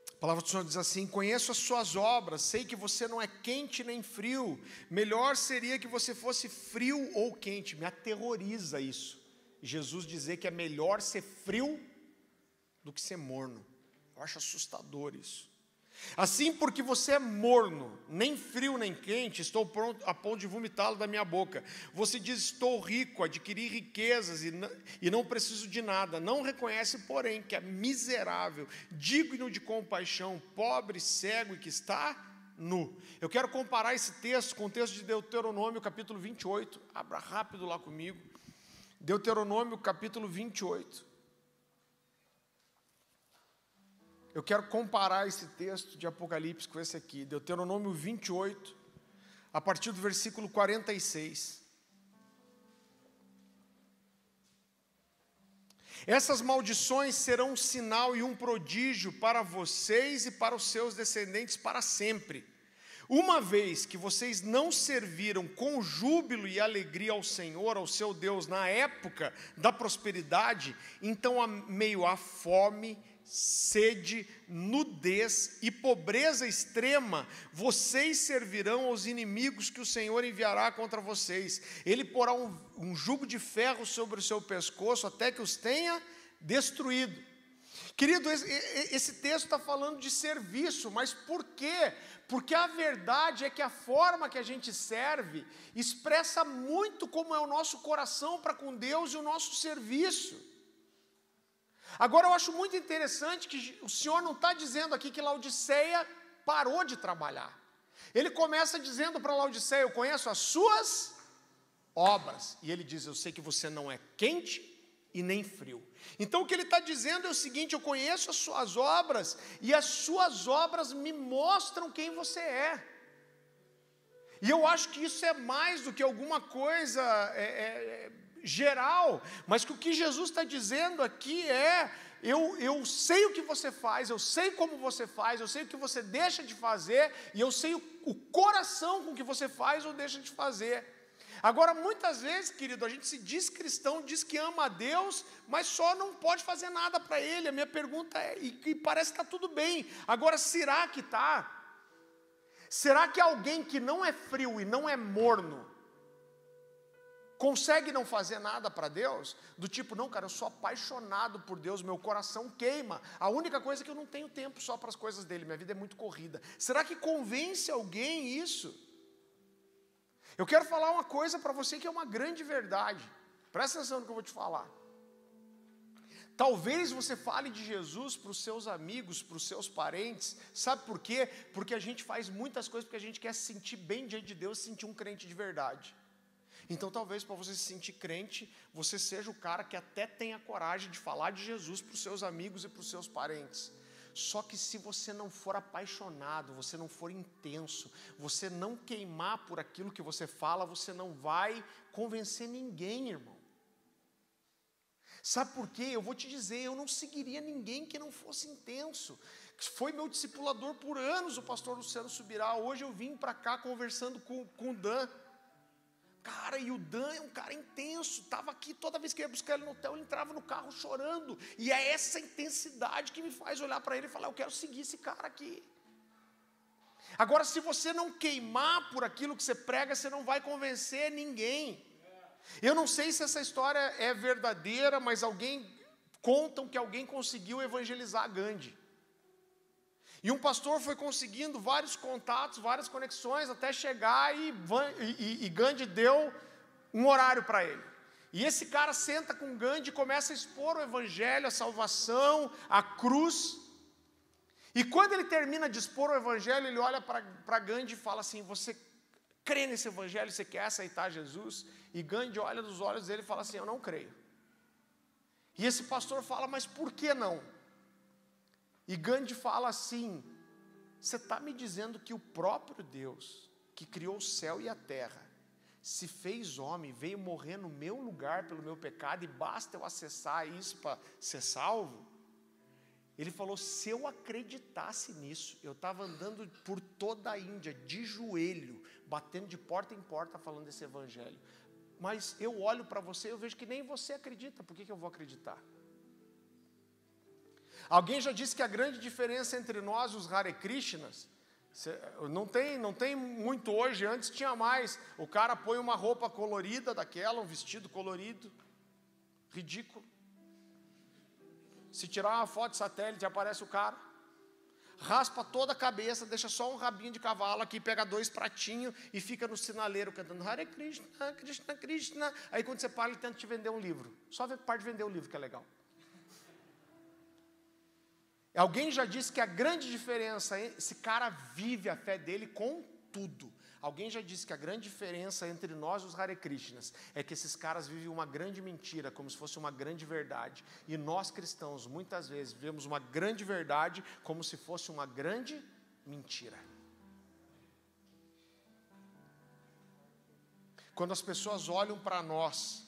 A palavra do Senhor diz assim: conheço as suas obras, sei que você não é quente nem frio, melhor seria que você fosse frio ou quente. Me aterroriza isso, Jesus dizer que é melhor ser frio do que ser morno. Eu acho assustador isso. Assim, porque você é morno, nem frio nem quente, estou pronto a ponto de vomitá-lo da minha boca. Você diz: estou rico, adquiri riquezas e não preciso de nada. Não reconhece, porém, que é miserável, digno de compaixão, pobre, cego e que está nu. Eu quero comparar esse texto com o texto de Deuteronômio, capítulo 28. Abra rápido lá comigo. Deuteronômio, capítulo 28. Eu quero comparar esse texto de Apocalipse com esse aqui, Deuteronômio 28, a partir do versículo 46. Essas maldições serão um sinal e um prodígio para vocês e para os seus descendentes para sempre. Uma vez que vocês não serviram com júbilo e alegria ao Senhor, ao seu Deus, na época da prosperidade, então, meio à fome, sede, nudez e pobreza extrema, vocês servirão aos inimigos que o Senhor enviará contra vocês. Ele porá um jugo de ferro sobre o seu pescoço até que os tenha destruído. Querido, esse texto está falando de serviço, mas por quê? Porque a verdade é que a forma que a gente serve expressa muito como é o nosso coração para com Deus e o nosso serviço. Agora, eu acho muito interessante que o Senhor não está dizendo aqui que Laodiceia parou de trabalhar. Ele começa dizendo para Laodiceia: eu conheço as suas obras. E ele diz: eu sei que você não é quente e nem frio. Então, o que ele está dizendo é o seguinte: eu conheço as suas obras, e as suas obras me mostram quem você é. E eu acho que isso é mais do que alguma coisa geral, mas que o que Jesus está dizendo aqui é: eu sei o que você faz, eu sei como você faz, eu sei o que você deixa de fazer, e eu sei o coração com que você faz ou deixa de fazer. Agora, muitas vezes, querido, a gente se diz cristão, diz que ama a Deus, mas só não pode fazer nada para Ele. A minha pergunta é, e parece que está tudo bem, agora será que está? Será que alguém que não é frio e não é morno consegue não fazer nada para Deus? Do tipo: não, cara, eu sou apaixonado por Deus, meu coração queima, a única coisa é que eu não tenho tempo só para as coisas dele, minha vida é muito corrida. Será que convence alguém isso? Eu quero falar uma coisa para você que é uma grande verdade, presta atenção no que eu vou te falar. Talvez você fale de Jesus para os seus amigos, para os seus parentes, sabe por quê? Porque a gente faz muitas coisas porque a gente quer se sentir bem diante de Deus, se sentir um crente de verdade. Então, talvez para você se sentir crente, você seja o cara que até tenha coragem de falar de Jesus para os seus amigos e para os seus parentes. Só que se você não for apaixonado, você não for intenso, você não queimar por aquilo que você fala, você não vai convencer ninguém, irmão. Sabe por quê? Eu vou te dizer, eu não seguiria ninguém que não fosse intenso. Foi meu discipulador por anos, o pastor Luciano Subirá. Hoje eu vim para cá conversando com o Dan. Cara, e o Dan é um cara intenso, estava aqui, toda vez que eu ia buscar ele no hotel, ele entrava no carro chorando, e é essa intensidade que me faz olhar para ele e falar: eu quero seguir esse cara aqui. Agora, se você não queimar por aquilo que você prega, você não vai convencer ninguém. Eu não sei se essa história é verdadeira, mas contam que alguém conseguiu evangelizar Gandhi. E um pastor foi conseguindo vários contatos, várias conexões, até chegar e Gandhi deu um horário para ele. E esse cara senta com Gandhi e começa a expor o evangelho, a salvação, a cruz. E quando ele termina de expor o evangelho, ele olha para Gandhi e fala assim: você crê nesse evangelho, você quer aceitar Jesus? E Gandhi olha nos olhos dele e fala assim: eu não creio. E esse pastor fala: mas por que não? E Gandhi fala assim: você está me dizendo que o próprio Deus, que criou o céu e a terra, se fez homem, veio morrer no meu lugar pelo meu pecado, e basta eu acessar isso para ser salvo? Ele falou: se eu acreditasse nisso, eu estava andando por toda a Índia, de joelho, batendo de porta em porta, falando desse evangelho. Mas eu olho para você e eu vejo que nem você acredita, por que eu vou acreditar? Alguém já disse que a grande diferença entre nós e os Hare Krishnas, não tem muito hoje, antes tinha mais. O cara põe uma roupa colorida daquela, um vestido colorido, ridículo. Se tirar uma foto de satélite, aparece o cara, raspa toda a cabeça, deixa só um rabinho de cavalo aqui, pega 2 pratinhos e fica no sinaleiro cantando Hare Krishna, Krishna, Krishna. Aí quando você para, ele tenta te vender um livro. Só para de vender o livro que é legal. Alguém já disse que a grande diferença, esse cara vive a fé dele com tudo. Alguém já disse que a grande diferença entre nós e os Hare Krishnas é que esses caras vivem uma grande mentira, como se fosse uma grande verdade. E nós cristãos, muitas vezes, vivemos uma grande verdade como se fosse uma grande mentira. Quando as pessoas olham para nós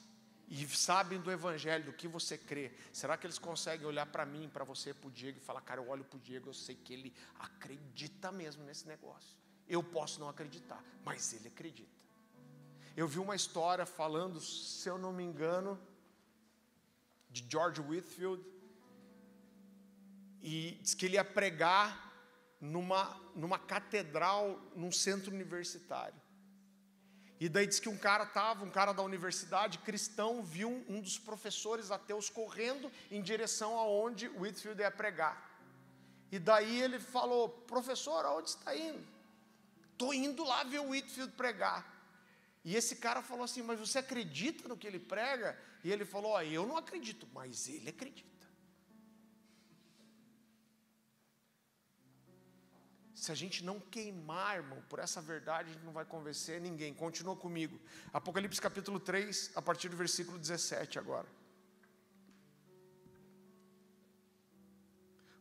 e sabem do evangelho, do que você crê, será que eles conseguem olhar para mim, para você, para o Diego e falar: cara, eu olho para o Diego, eu sei que ele acredita mesmo nesse negócio. Eu posso não acreditar, mas ele acredita. Eu vi uma história falando, se eu não me engano, de George Whitefield, e diz que ele ia pregar numa catedral, num centro universitário. E daí diz que um cara da universidade, cristão, viu um dos professores ateus correndo em direção aonde Whitefield ia pregar. E daí ele falou: professor, aonde está indo? Estou indo lá ver o Whitefield pregar. E esse cara falou assim: mas você acredita no que ele prega? E ele falou: eu não acredito, mas ele acredita. Se a gente não queimar, irmão, por essa verdade, a gente não vai convencer ninguém. Continua comigo. Apocalipse capítulo 3, a partir do versículo 17 agora.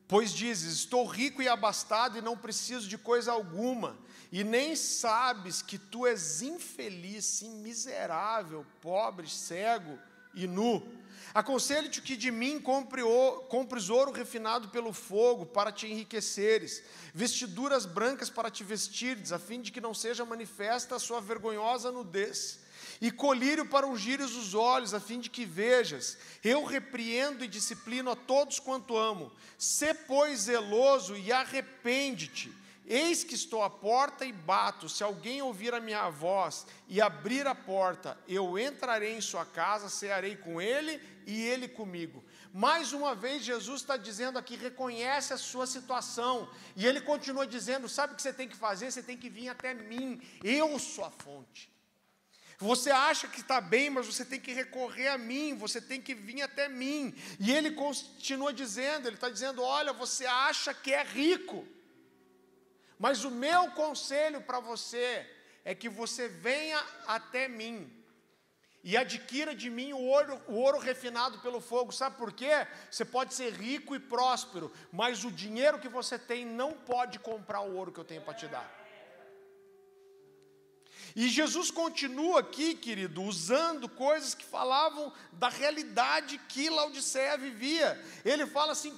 Pois dizes: estou rico e abastado e não preciso de coisa alguma, e nem sabes que tu és infeliz, sim, miserável, pobre, cego e nu. Aconselho-te que de mim compres ouro refinado pelo fogo para te enriqueceres, vestiduras brancas para te vestires, a fim de que não seja manifesta a sua vergonhosa nudez, e colírio para ungires os olhos, a fim de que vejas. Eu repreendo e disciplino a todos quanto amo. Sê, pois, zeloso e arrepende-te. Eis que estou à porta e bato. Se alguém ouvir a minha voz e abrir a porta, eu entrarei em sua casa, cearei com ele e ele comigo. Mais uma vez Jesus está dizendo aqui, reconhece a sua situação. E ele continua dizendo: sabe o que você tem que fazer? Você tem que vir até mim. Eu sou a fonte. Você acha que está bem, mas você tem que recorrer a mim, você tem que vir até mim. E ele continua dizendo, ele está dizendo: olha, você acha que é rico, mas o meu conselho para você é que você venha até mim e adquira de mim o ouro refinado pelo fogo. Sabe por quê? Você pode ser rico e próspero, mas o dinheiro que você tem não pode comprar o ouro que eu tenho para te dar. E Jesus continua aqui, querido, usando coisas que falavam da realidade que Laodiceia vivia. Ele fala assim: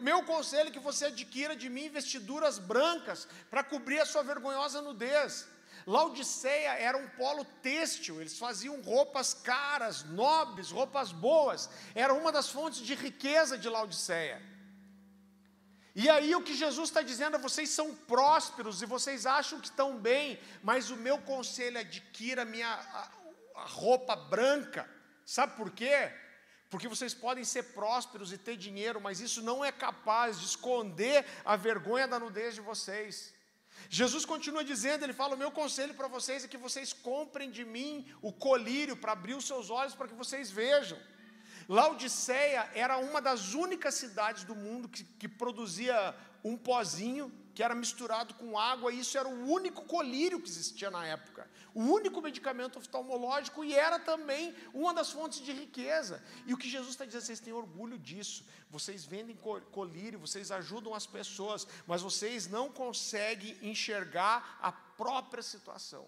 meu conselho é que você adquira de mim vestiduras brancas para cobrir a sua vergonhosa nudez. Laodiceia era um polo têxtil, eles faziam roupas caras, nobres, roupas boas. Era uma das fontes de riqueza de Laodiceia. E aí o que Jesus está dizendo é: vocês são prósperos e vocês acham que estão bem, mas o meu conselho é: adquira a roupa branca. Sabe por quê? Porque vocês podem ser prósperos e ter dinheiro, mas isso não é capaz de esconder a vergonha da nudez de vocês. Jesus continua dizendo, ele fala, o meu conselho para vocês é que vocês comprem de mim o colírio para abrir os seus olhos para que vocês vejam. Laodiceia era uma das únicas cidades do mundo que produzia um pozinho que era misturado com água, e isso era o único colírio que existia na época, o único medicamento oftalmológico, e era também uma das fontes de riqueza. E o que Jesus está dizendo, vocês têm orgulho disso, vocês vendem colírio, vocês ajudam as pessoas, mas vocês não conseguem enxergar a própria situação.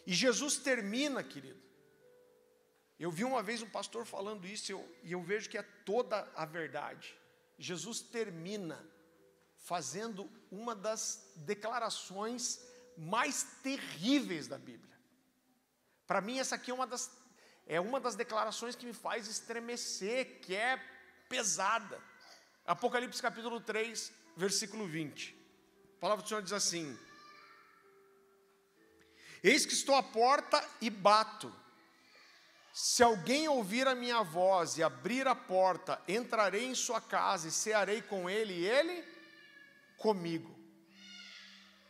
E Jesus termina, querido, eu vi uma vez um pastor falando isso, e eu vejo que é toda a verdade. Jesus termina fazendo uma das declarações mais terríveis da Bíblia. Para mim, essa aqui é uma das declarações que me faz estremecer, que é pesada. Apocalipse capítulo 3, versículo 20. A palavra do Senhor diz assim: eis que estou à porta e bato. Se alguém ouvir a minha voz e abrir a porta, entrarei em sua casa e cearei com ele e ele comigo.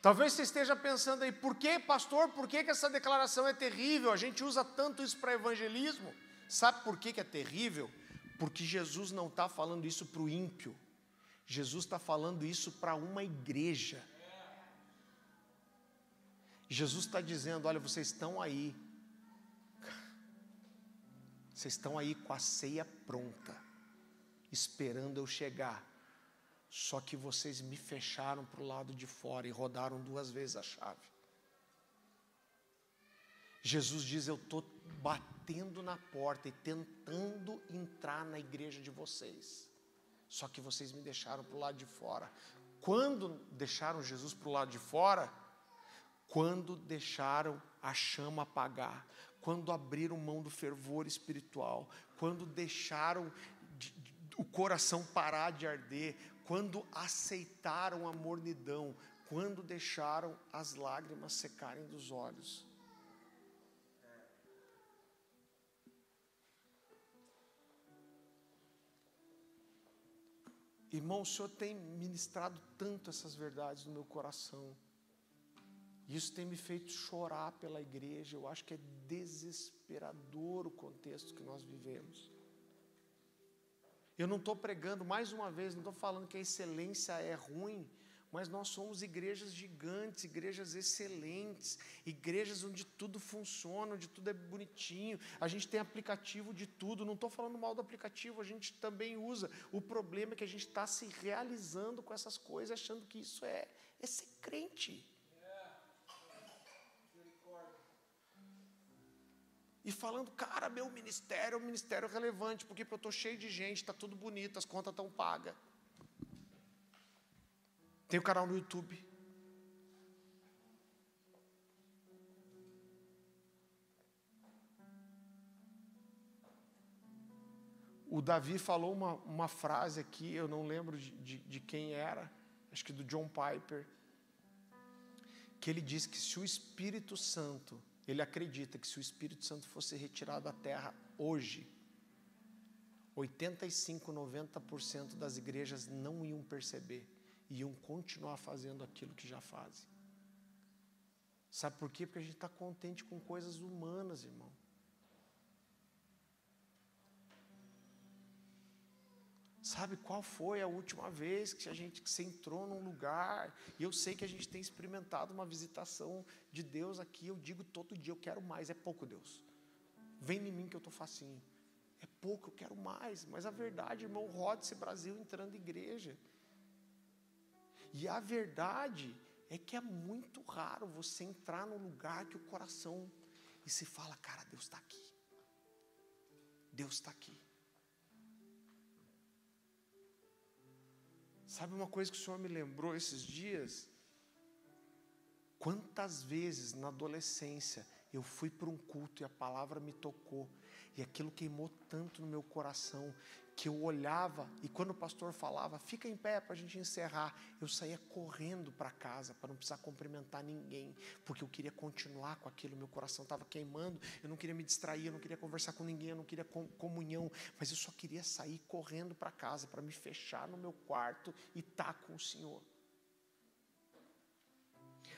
Talvez você esteja pensando aí, por que, pastor, por que essa declaração é terrível? A gente usa tanto isso para evangelismo. Sabe por que é terrível? Porque Jesus não está falando isso para o ímpio. Jesus está falando isso para uma igreja. Jesus está dizendo, olha, vocês estão aí com a ceia pronta, esperando eu chegar, só que vocês me fecharam para o lado de fora e rodaram 2 vezes a chave. Jesus diz, eu estou batendo na porta e tentando entrar na igreja de vocês, só que vocês me deixaram para o lado de fora. Quando deixaram Jesus para o lado de fora? Quando deixaram a chama apagar, quando abriram mão do fervor espiritual, quando deixaram o coração parar de arder, quando aceitaram a mornidão, quando deixaram as lágrimas secarem dos olhos. Irmão, o Senhor tem ministrado tanto essas verdades no meu coração. Isso tem me feito chorar pela igreja. Eu acho que é desesperador o contexto que nós vivemos. Eu não estou pregando, mais uma vez, não estou falando que a excelência é ruim, mas nós somos igrejas gigantes, igrejas excelentes, igrejas onde tudo funciona, onde tudo é bonitinho, a gente tem aplicativo de tudo. Não estou falando mal do aplicativo, a gente também usa. O problema é que a gente está se realizando com essas coisas, achando que isso é ser crente. E falando, cara, meu ministério é um ministério relevante, porque eu estou cheio de gente, está tudo bonito, as contas estão pagas. Tem o canal no YouTube. O Davi falou uma frase aqui, eu não lembro de quem era, acho que do John Piper, que ele disse que se o Espírito Santo, ele acredita que se o Espírito Santo fosse retirado da terra hoje, 85, 90% das igrejas não iam perceber, iam continuar fazendo aquilo que já fazem. Sabe por quê? Porque a gente está contente com coisas humanas, irmão. Sabe qual foi a última vez que você entrou num lugar, e eu sei que a gente tem experimentado uma visitação de Deus aqui, eu digo todo dia, eu quero mais. É pouco, Deus, vem em mim que eu estou facinho. É pouco, eu quero mais. Mas a verdade, irmão, roda esse Brasil entrando em igreja. E a verdade é que é muito raro você entrar num lugar que o coração, e se fala, cara, Deus está aqui. Deus está aqui. Sabe uma coisa que o Senhor me lembrou esses dias? Quantas vezes na adolescência eu fui para um culto e a palavra me tocou, E aquilo queimou tanto no meu coração, que eu olhava, e quando o pastor falava, fica em pé para a gente encerrar, eu saía correndo para casa, para não precisar cumprimentar ninguém, porque eu queria continuar com aquilo, meu coração estava queimando, eu não queria me distrair, eu não queria conversar com ninguém, eu não queria comunhão, mas eu só queria sair correndo para casa, para me fechar no meu quarto e estar com o Senhor.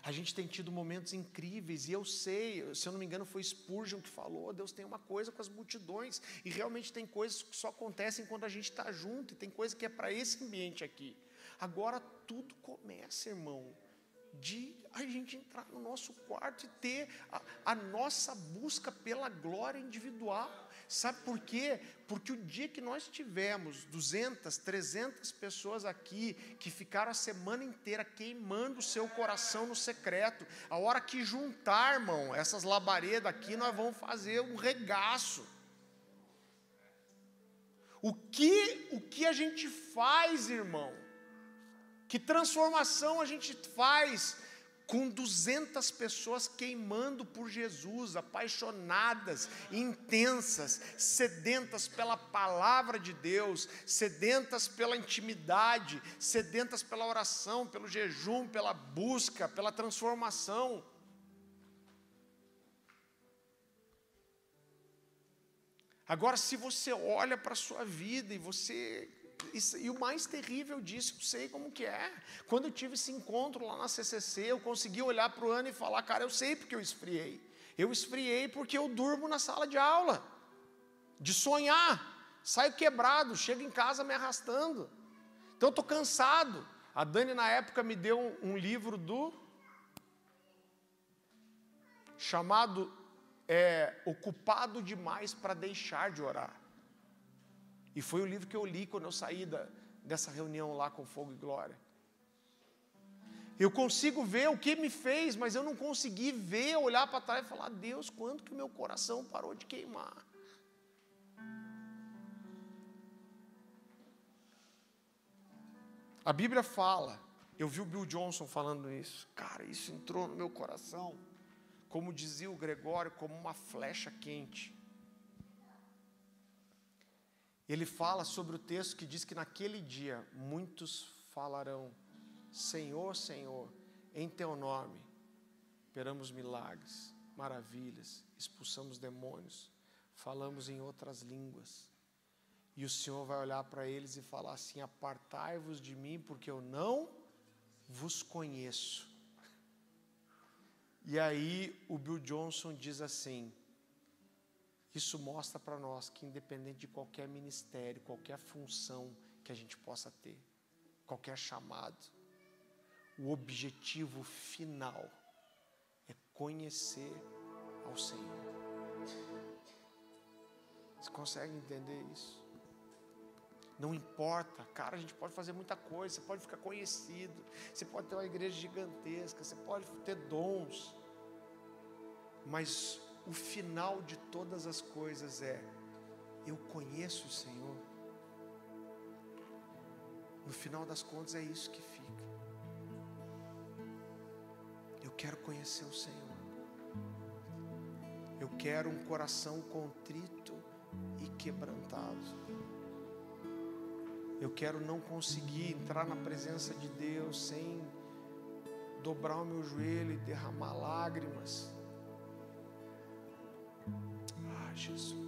A gente tem tido momentos incríveis, e eu sei, se eu não me engano foi Spurgeon que falou, Deus tem uma coisa com as multidões, e realmente tem coisas que só acontecem quando a gente está junto, e tem coisa que é para esse ambiente aqui. Agora tudo começa, irmão, de a gente entrar no nosso quarto e ter a nossa busca pela glória individual. Sabe por quê? Porque o dia que nós tivemos 200, 300 pessoas aqui, que ficaram a semana inteira queimando o seu coração no secreto, a hora que juntar, irmão, essas labaredas aqui, nós vamos fazer um regaço. O que a gente faz, irmão? Que transformação a gente faz com 200 pessoas queimando por Jesus, apaixonadas, intensas, sedentas pela palavra de Deus, sedentas pela intimidade, sedentas pela oração, pelo jejum, pela busca, pela transformação. Agora, se você olha para a sua vida e o mais terrível disso, eu sei como que é. Quando eu tive esse encontro lá na CCC, eu consegui olhar para o Ana e falar, cara, eu sei porque eu esfriei. Eu esfriei porque eu durmo na sala de aula, de sonhar, saio quebrado, chego em casa me arrastando. Então eu estou cansado. A Dani na época me deu um livro chamado Ocupado Demais para Deixar de Orar. E foi o livro que eu li quando eu saí dessa reunião lá com Fogo e Glória. Eu consigo ver o que me fez, mas eu não consegui ver, olhar para trás e falar, Deus, quanto que o meu coração parou de queimar. A Bíblia fala, eu vi o Bill Johnson falando isso, cara, isso entrou no meu coração, como dizia o Gregório, como uma flecha quente. Ele fala sobre o texto que diz que naquele dia muitos falarão, Senhor, Senhor, em teu nome operamos milagres, maravilhas, expulsamos demônios, falamos em outras línguas. E o Senhor vai olhar para eles e falar assim, apartai-vos de mim, porque eu não vos conheço. E aí o Bill Johnson diz assim, isso mostra para nós que independente de qualquer ministério, qualquer função que a gente possa ter, qualquer chamado, o objetivo final é conhecer ao Senhor. Você consegue entender isso? Não importa, cara, a gente pode fazer muita coisa, você pode ficar conhecido, você pode ter uma igreja gigantesca, você pode ter dons, mas o final de todas as coisas eu conheço o Senhor. No final das contas é isso que fica. Eu quero conhecer o Senhor. Eu quero um coração contrito e quebrantado. Eu quero não conseguir entrar na presença de Deus sem dobrar o meu joelho e derramar lágrimas. Jesus.